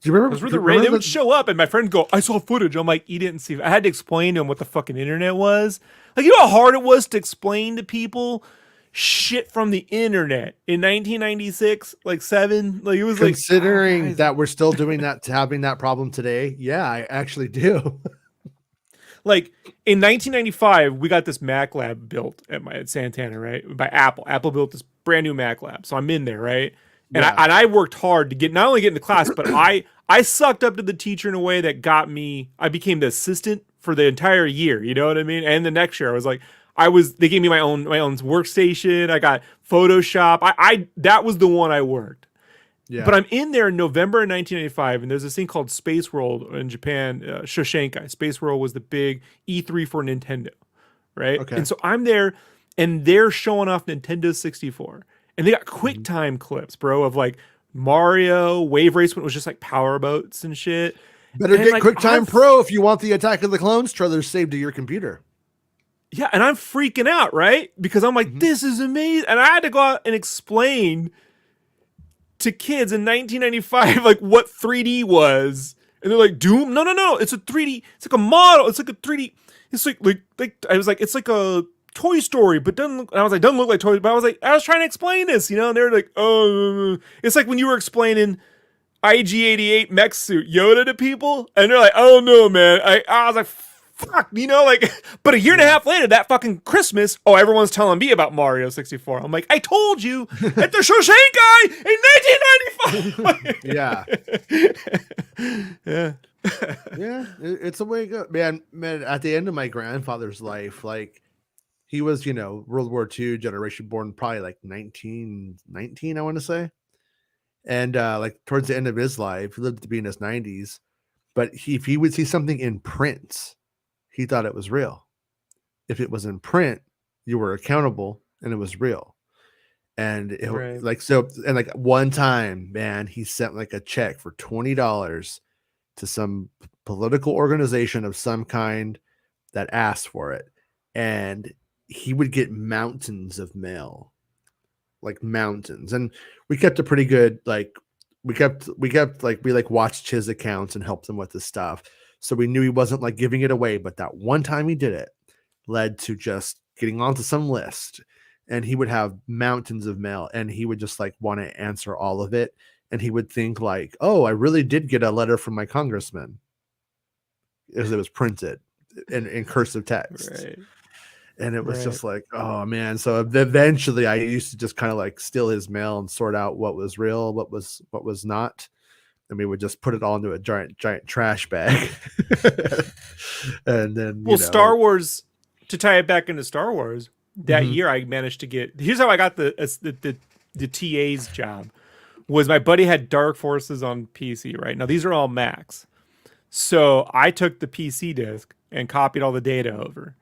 A: Do you remember?
B: They would show up and my friend go, I saw footage. I'm like, you didn't see. I had to explain to him what the fucking internet was. Like, you know how hard it was to explain to people shit from the internet in 1996, like 7. Like, it was
A: considering that we're still doing that, having that problem today. Yeah, I actually do.
B: Like in 1995, we got this Mac lab built at Santana, right? By Apple. Apple built this brand new Mac lab. So I'm in there, right? And I worked hard to not only get into class, but I sucked up to the teacher in a way that got me. I became the assistant for the entire year. You know what I mean? And the next year, they gave me my own workstation. I got Photoshop. That was the one I worked. Yeah. But I'm in there in November of 1995, and there's this thing called Space World in Japan, Shoshenkai. Space World was the big E3 for Nintendo, right? Okay. And so I'm there, and they're showing off Nintendo 64. And they got QuickTime clips, bro, of like Mario, Wave Race when it was just like power boats and shit.
A: Better get QuickTime Pro if you want the Attack of the Clones trailers saved to your computer.
B: Yeah, and I'm freaking out, right? Because I'm like, this is amazing. And I had to go out and explain to kids in 1995 like what 3D was. And they're like, Doom? No. It's a 3D. It's like a model. It's like a 3D. It's like I was like, it's like a Toy Story, but doesn't look. And I was like, doesn't look like Toy. But I was trying to explain this, you know. And they're like, oh, it's like when you were explaining IG-88 mech suit Yoda to people, and they're like, oh no, man. I was like, fuck, like, but a year and a half later, that fucking Christmas, everyone's telling me about Mario 64. I'm like, I told you at the Shoshenkai in 1995.
A: Yeah. It's the way it goes, man. At the end of my grandfather's life, like, he was, World War II generation born, probably like 1919, I want to say. And like towards the end of his life, he lived to be in his 90s. But if he would see something in print, he thought it was real. If it was in print, you were accountable and it was real. And it, like, so, and like one time, man, he sent like a check for $20 to some political organization of some kind that asked for it. And he would get mountains of mail, like mountains. And we kept a pretty good, like, we watched his accounts and helped him with his stuff. So we knew he wasn't like giving it away, but that one time he did it led to just getting onto some list, and he would have mountains of mail, and he would just like want to answer all of it. And he would think like, oh, I really did get a letter from my congressman, as it was printed in cursive text.
B: Right.
A: And it was just like, oh man. So eventually I used to just kind of like steal his mail and sort out what was real, what was not. And we would just put it all into a giant trash bag. And then,
B: Star Wars, to tie it back into Star Wars, that year I managed to get, here's how I got the TA's job, was my buddy had Dark Forces on PC, right? Now these are all Macs. So I took the PC disk and copied all the data over.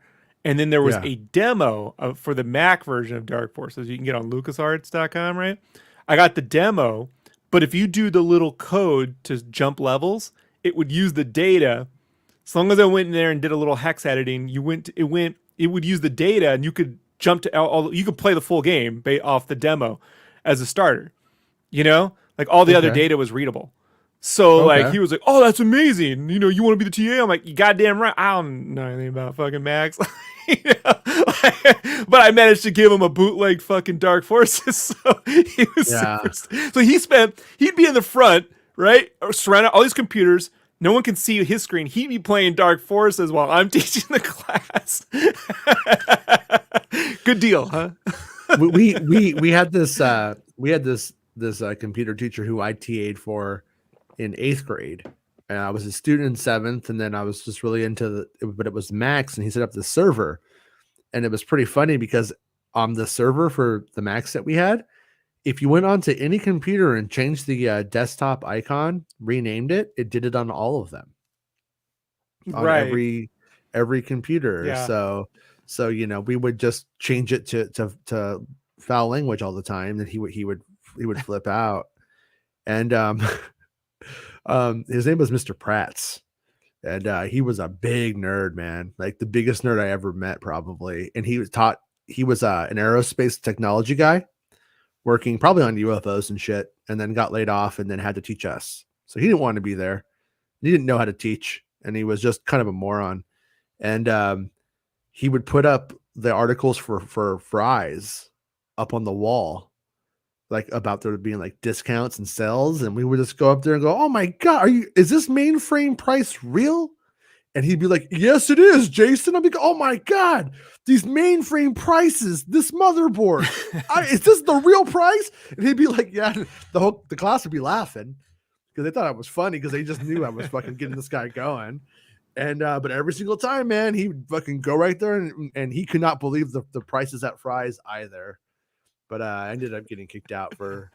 B: And then there was a demo for the Mac version of Dark Forces you can get on LucasArts.com, right? I got the demo, but if you do the little code to jump levels, it would use the data. As long as I went in there and did a little hex editing, it would use the data, and you could jump to you could play the full game off the demo as a starter. Like all the other data was readable. So like he was like, "Oh, that's amazing! You want to be the TA?" I'm like, "You goddamn right! I don't know anything about fucking Macs." But I managed to give him a bootleg fucking Dark Forces. So he was so he'd be in the front, right, surrounded all these computers. No one can see his screen. He'd be playing Dark Forces while I'm teaching the class. Good deal, huh?
A: we had this computer teacher who I TA'd for in 8th grade. And I was a student in 7th, and then I was just really into but it was Macs, and he set up the server. And it was pretty funny because on the server for the Macs that we had, if you went onto any computer and changed the desktop icon, renamed it, it did it on all of them. On every computer. Yeah. So we would just change it to foul language all the time, and he would flip out. And his name was Mr. Pratt's, and he was a big nerd, man, like the biggest nerd I ever met probably. And he was an aerospace technology guy working probably on UFOs and shit, and then got laid off and then had to teach us. So he didn't want to be there. He didn't know how to teach, and he was just kind of a moron. And he would put up the articles for fries up on the wall, like about there being like discounts and sales, and we would just go up there and go, "Oh my god, is this mainframe price real?" And he'd be like, "Yes, it is, Jason." I'd be like, "Oh my god, these mainframe prices, this motherboard, is this the real price?" And he'd be like, "Yeah." The class would be laughing because they thought it was funny because they just knew I was fucking getting this guy going. And but every single time, man, he would fucking go right there, and he could not believe the prices at fries either. But I ended up getting kicked out for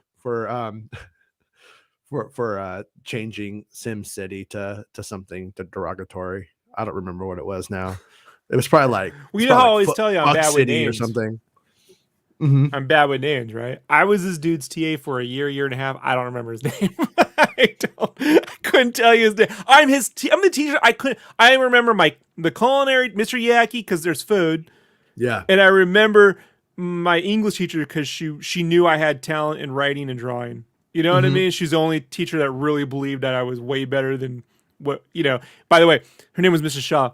A: changing Sim City to something derogatory. I don't remember what it was now. It was probably like,
B: well, you know how I always tell you I'm bad with names
A: or something.
B: I'm bad with names, right? I was this dude's TA for a year and a half. I don't remember his name. I couldn't tell you his name. I'm the teacher. I remember the culinary Mr. Yaki because there's food.
A: Yeah,
B: and I remember my English teacher because she knew I had talent in writing and drawing. You know what I mean? She's the only teacher that really believed that I was way better than what, By the way, her name was Mrs. Shaw.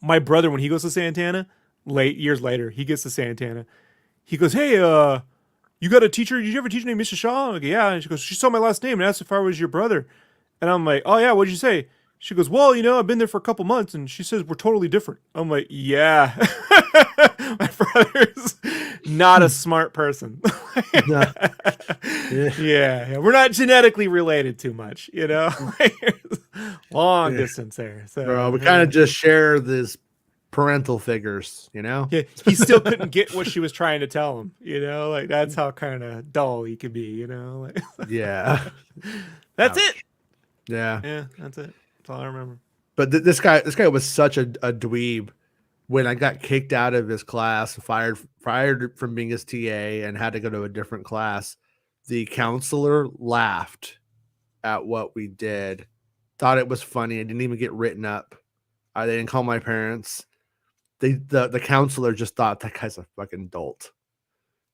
B: My brother, when he goes to Santana, years later, he gets to Santana. He goes, "Hey, you got a teacher? Did you ever teach named Mrs. Shaw?" I'm like, "Yeah." And she goes, "She saw my last name and asked if I was your brother." And I'm like, "Oh yeah, what'd you say?" She goes, well, I've been there for a couple months, and she says we're totally different. I'm like, yeah. My brother's not a smart person. Yeah. We're not genetically related too much, long distance there. So,
A: bro, we kind of just share this parental figures,
B: Yeah, he still couldn't get what she was trying to tell him, like that's how kind of dull he could be, like,
A: yeah.
B: That's it.
A: Yeah,
B: that's it. That's all I remember.
A: But this guy was such a dweeb. When I got kicked out of his class, fired from being his TA, and had to go to a different class, the counselor laughed at what we did, thought it was funny. I didn't even get written up. They didn't call my parents. The counselor just thought that guy's a fucking dolt,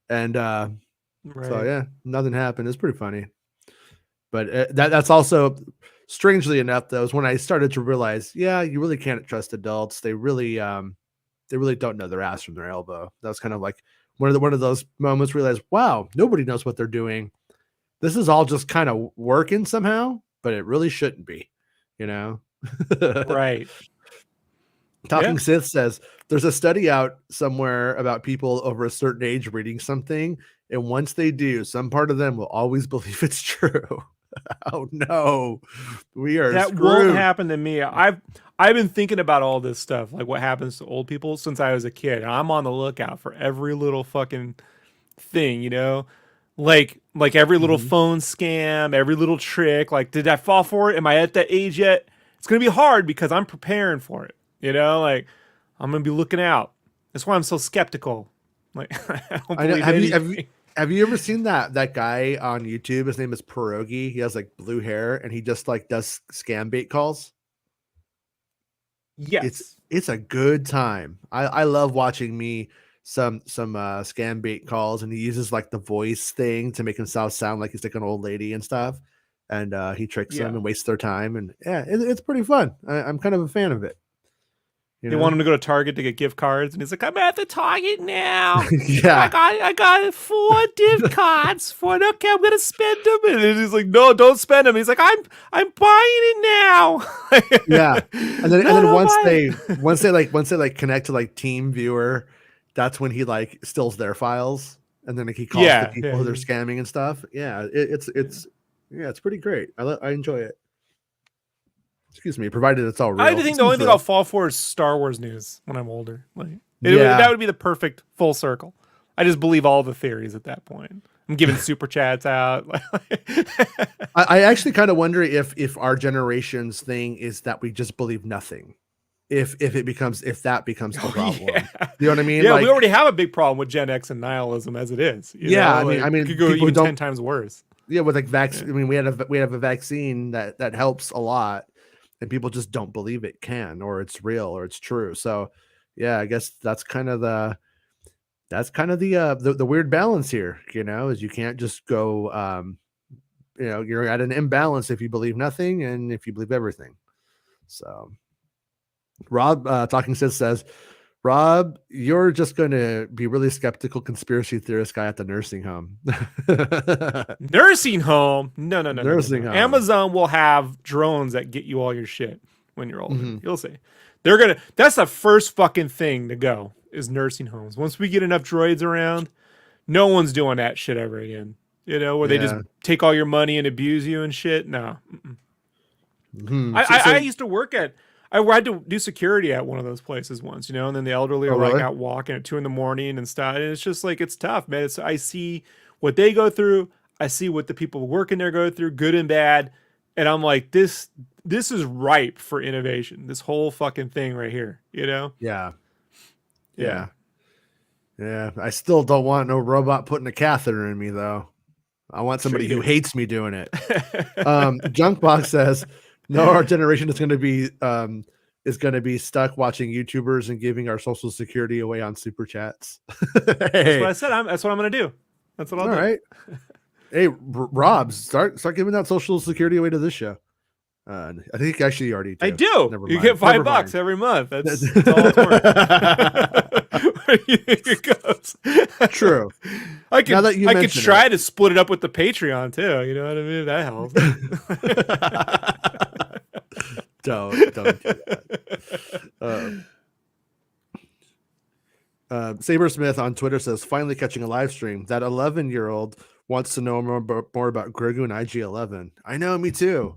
A: and so yeah, nothing happened. It's pretty funny, but that's also, strangely enough, though, is when I started to realize, yeah, you really can't trust adults. They really don't know their ass from their elbow. That was kind of like one of those moments where you realize, wow, nobody knows what they're doing. This is all just kind of working somehow, but it really shouldn't be,
B: Right.
A: Talking Sith says there's a study out somewhere about people over a certain age reading something, and once they do, some part of them will always believe it's true. Oh no, we are
B: that
A: screwed.
B: Won't happen to me. I've been thinking about all this stuff, like what happens to old people, since I was a kid. And I'm on the lookout for every little fucking thing, like every little phone scam, every little trick. Like, did I fall for it? Am I at that age yet? It's gonna be hard because I'm preparing for it. Like I'm gonna be looking out. That's why I'm so skeptical. Like, I don't believe
A: Have you ever seen that guy on YouTube? His name is Pierogi. He has like blue hair, and he just like does scam bait calls.
B: Yes,
A: it's a good time. I love watching some scam bait calls, and he uses like the voice thing to make himself sound like he's like an old lady and stuff. And he tricks them and wastes their time, and it's pretty fun. I'm kind of a fan of it.
B: They want him to go to Target to get gift cards, and he's like, "I'm at the Target now.
A: Yeah,
B: I got 4 gift cards for it. Okay, I'm gonna spend them." And he's like, "No, don't spend them." He's like, "I'm buying it now."
A: Yeah, and then once they connect to like Team Viewer, that's when he like steals their files, and then like, he calls the people who they're scamming and stuff. Yeah, it's pretty great. I enjoy it. Excuse me, provided it's all real.
B: I think the only thing I'll fall for is Star Wars news when I'm older. That would be the perfect full circle. I just believe all the theories at that point. I'm giving super chats out.
A: I actually kind of wonder if our generation's thing is that we just believe nothing. If that becomes the problem.
B: Yeah.
A: You know what I mean?
B: Yeah,
A: like,
B: we already have a big problem with Gen X and nihilism as it is.
A: I mean,
B: it could go even 10 times worse.
A: Yeah, with like vaccine. I mean, we have a vaccine that helps a lot. And people just don't believe it can, or it's real, or it's true. So, yeah, I guess that's kind of the weird balance here. Is you can't just go. You're at an imbalance if you believe nothing and if you believe everything. So, Rob Talking says, Rob, you're just going to be really skeptical conspiracy theorist guy at the nursing home.
B: Nursing home? No.
A: Nursing home.
B: Amazon will have drones that get you all your shit when you're older. Mm-hmm. You'll see. That's the first fucking thing to go is nursing homes. Once we get enough droids around, no one's doing that shit ever again. Where they just take all your money and abuse you and shit. No. Mm-hmm. I used to work at... I had to do security at one of those places once, and then the elderly are like out walking at 2 a.m. and stuff. And it's just like, it's tough, man. I see what they go through. I see what the people working there go through, good and bad. And I'm like, this is ripe for innovation. This whole fucking thing right here,
A: Yeah. I still don't want no robot putting a catheter in me though. I want somebody who hates me doing it. Junkbox says, no, our generation is going to be stuck watching YouTubers and giving our social security away on super chats.
B: That's what I said. That's what I'm going to do. That's what I'll do.
A: All right. Hey, Rob, start giving that social security away to this show. I think actually you already do.
B: I do.
A: Never
B: you
A: mind.
B: get $5 every month. That's all it's worth. Where do you think it goes?
A: True.
B: I could try to split it up with the Patreon too. You know what I mean? That helps.
A: don't do that. Saber Smith on Twitter says, finally catching a live stream. That 11-year-old wants to know more about Grogu and IG-11. I know, me too.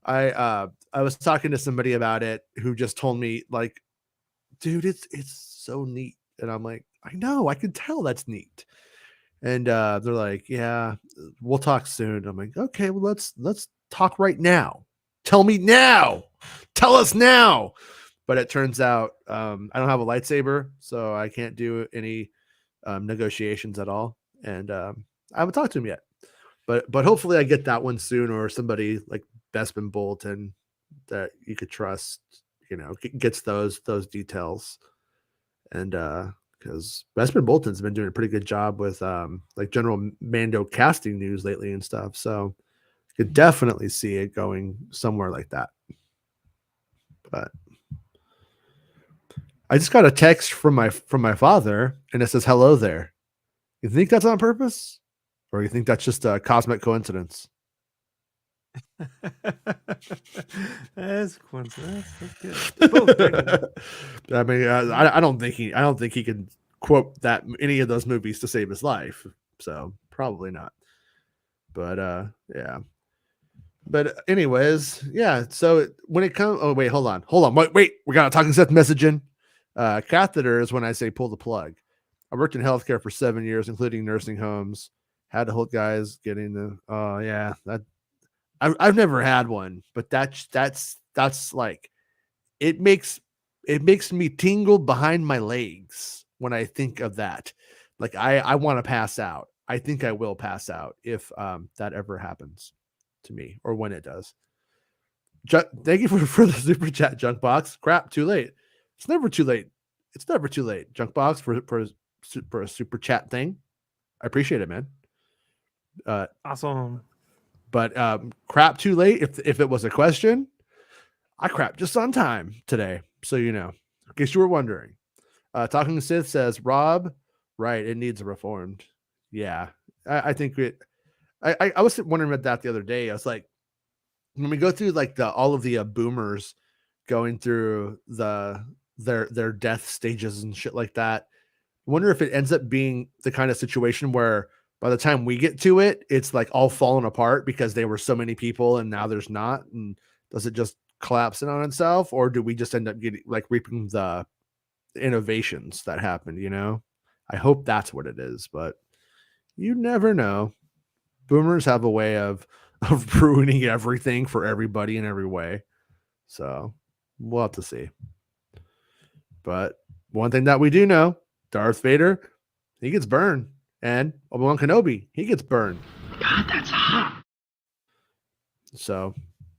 A: I was talking to somebody about it who just told me, like, dude, it's so neat. And I'm like, I know, I can tell that's neat. And they're like, yeah, we'll talk soon. I'm like, okay, well, let's talk right now. Tell me now. Tell us now. But it turns out I don't have a lightsaber, so I can't do any negotiations at all. And I haven't talked to him yet. But hopefully I get that one soon, or somebody like Bespin Bolton that you could trust, gets those details. And because Bespin Bolton's been doing a pretty good job with like General Mando casting news lately and stuff. So you could definitely see it going somewhere like that. But I just got a text from my father, and it says, hello there. You think that's on purpose? Or you think that's just a cosmic coincidence?
B: That's coincidence. That's good.
A: I mean, I don't think he can quote that any of those movies to save his life. So probably not. But yeah. But anyways, yeah. So when it comes, oh wait, hold on, wait. We got a talking Seth messaging. Catheter is when I say pull the plug. I worked in healthcare for 7 years, including nursing homes. Had to hold guys getting the that I've never had one, but that's like it makes me tingle behind my legs when I think of that. Like I want to pass out. I think I will pass out if that ever happens to me, or when it does. Thank you for the super chat, Junkbox. Crap, too late. It's never too late. It's never too late, Junkbox, for a super chat thing. I appreciate it, man.
B: Awesome.
A: But crap too late. If it was a question, I crap just on time today. So in case you were wondering. Talking Sith says, Rob, right, it needs reformed. Yeah. I think I was wondering about that the other day. I was like, when we go through like all of the boomers going through their death stages and shit like that, I wonder if it ends up being the kind of situation where by the time we get to it, it's like all falling apart because there were so many people and now there's not. And does it just collapse in on itself, or do we just end up getting like reaping the innovations that happened? I hope that's what it is, but you never know. Boomers have a way of ruining everything for everybody in every way. So we'll have to see. But one thing that we do know, Darth Vader, he gets burned. And Obi-Wan Kenobi, he gets burned.
E: God, that's hot.
A: So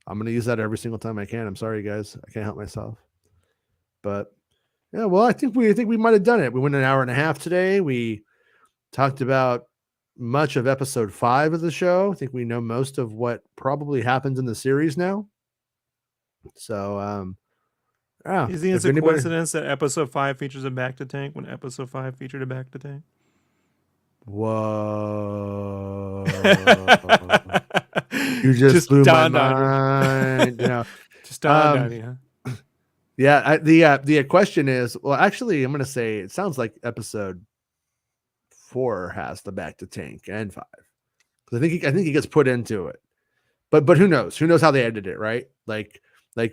A: I'm going to use that every single time I can. I'm sorry, guys. I can't help myself. But yeah, well, I think we might have done it. We went an hour and a half today. We talked about much of episode 5 of the show. I think we know most of what probably happens in the series now. So,
B: yeah. You think it's a coincidence that episode 5 features a back to tank when episode 5 featured a back to tank?
A: Whoa. You just blew my mind.
B: Just dawned on you.
A: Yeah, the question is, well, actually, I'm going to say it sounds like episode 4 has the back to tank and 5. Because I think he gets put into it. But who knows? Who knows how they edited it, right? Like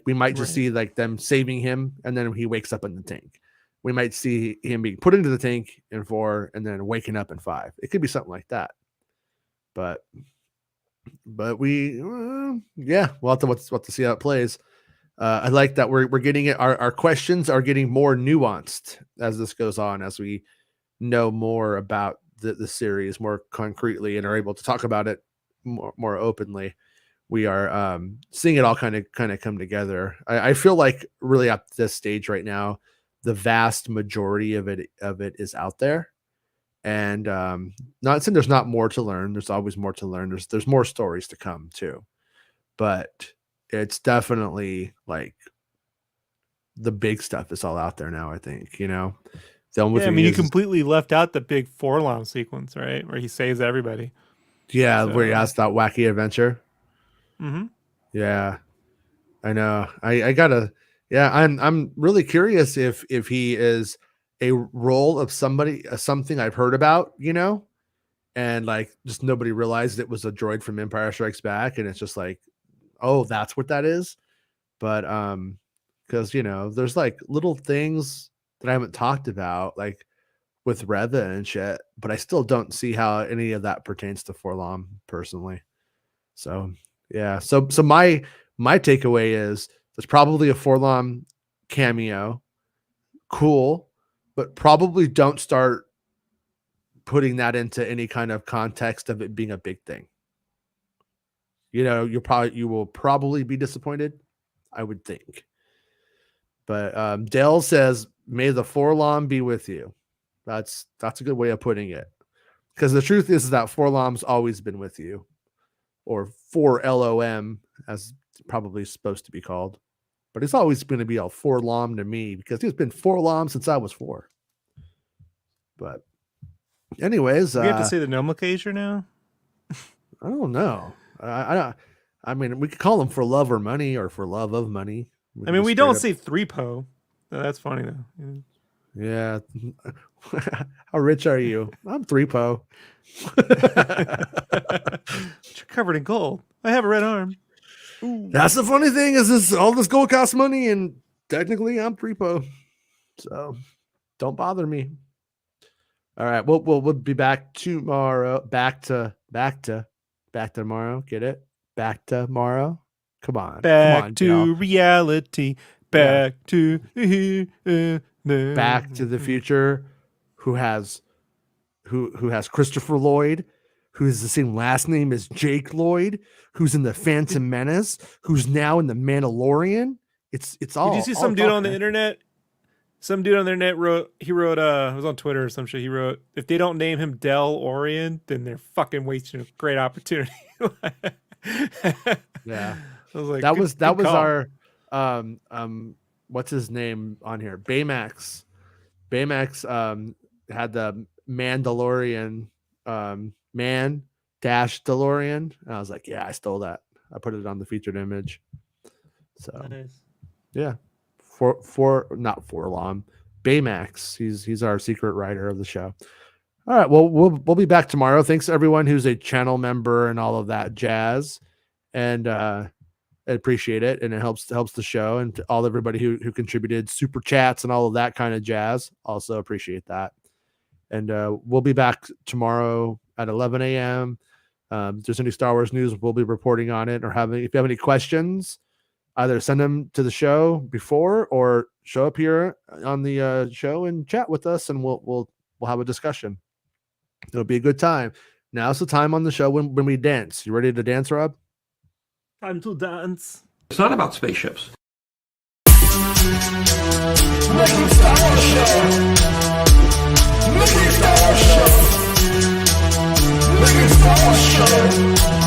A: we might just see like them saving him and then he wakes up in the tank. We might see him being put into the tank in 4 and then waking up in 5. It could be something like that. But we, we'll have to see how it plays. I like that we're getting it. Our questions are getting more nuanced as this goes on, as we know more about the series more concretely and are able to talk about it more openly. We are seeing it all kind of come together. I feel like really at this stage right now, the vast majority of it is out there, and not saying there's not more to learn. There's always more to learn. There's more stories to come too, but it's definitely like the big stuff is all out there now. I think you
B: completely left out the big 4-lam sequence, right, where he saves everybody.
A: Yeah, where he has that wacky adventure.
B: Mm-hmm.
A: Yeah. I know. I gotta. Yeah, I'm really curious if he is a role of something I've heard about, and like just nobody realized it was a droid from Empire Strikes Back, and it's just like, oh, that's what that is. But because there's like little things that I haven't talked about, like with Reva and shit, but I still don't see how any of that pertains to Forlom personally. So yeah, so my takeaway is there's probably a Forlom cameo, cool, but probably don't start putting that into any kind of context of it being a big thing. You will probably be disappointed, I would think. But Dale says, "May the Forlom be with you." That's a good way of putting it, because the truth is that Forlom's always been with you, or 4LOM as it's probably supposed to be called. But it's always going to be a Forlom to me because he's been Forlom since I was 4. But anyways,
B: we have to say the nomenclature now.
A: I don't know. I mean, we could call him For Love or Money, or For Love of Money.
B: We don't say 3PO. That's funny though.
A: Yeah. How rich are you? I'm 3PO.
B: You're covered in gold. I have a red arm.
A: Ooh. That's the funny thing is all this gold costs money, and technically I'm 3PO. So don't bother me. All right, we'll be back tomorrow. Back to tomorrow. Get it? Back to tomorrow. Come on.
B: To reality. Back to
A: Back to the Future, who has Christopher Lloyd, who has the same last name as Jake Lloyd, who's in the Phantom Menace, who's now in the Mandalorian. It's all.
B: Did you see some dude on the internet? Some dude on the internet wrote. It was on Twitter or some shit. He wrote, if they don't name him Del Orion, then they're fucking wasting a great opportunity.
A: Yeah,
B: I was like,
A: that was our what's his name on here? Baymax had the Mandalorian man dash DeLorean. And I was like, yeah, I stole that. I put it on the featured image. So
B: nice.
A: Yeah. Not Forlom. Baymax. He's our secret writer of the show. All right. Well, we'll be back tomorrow. Thanks to everyone who's a channel member and all of that jazz. And I appreciate it. And it helps the show, and to everybody who contributed super chats and all of that kind of jazz. Also appreciate that. And we'll be back tomorrow at 11 a.m. If there's any Star Wars news, we'll be reporting on it. Or if you have any questions, either send them to the show before or show up here on the show and chat with us, and we'll have a discussion. It'll be a good time. Now's the time on the show when we dance. You ready to dance, Rob?
B: Time to dance.
D: It's not about spaceships.
F: Making Star Wars Show. Making Star Wars Show. Making Star Wars Show.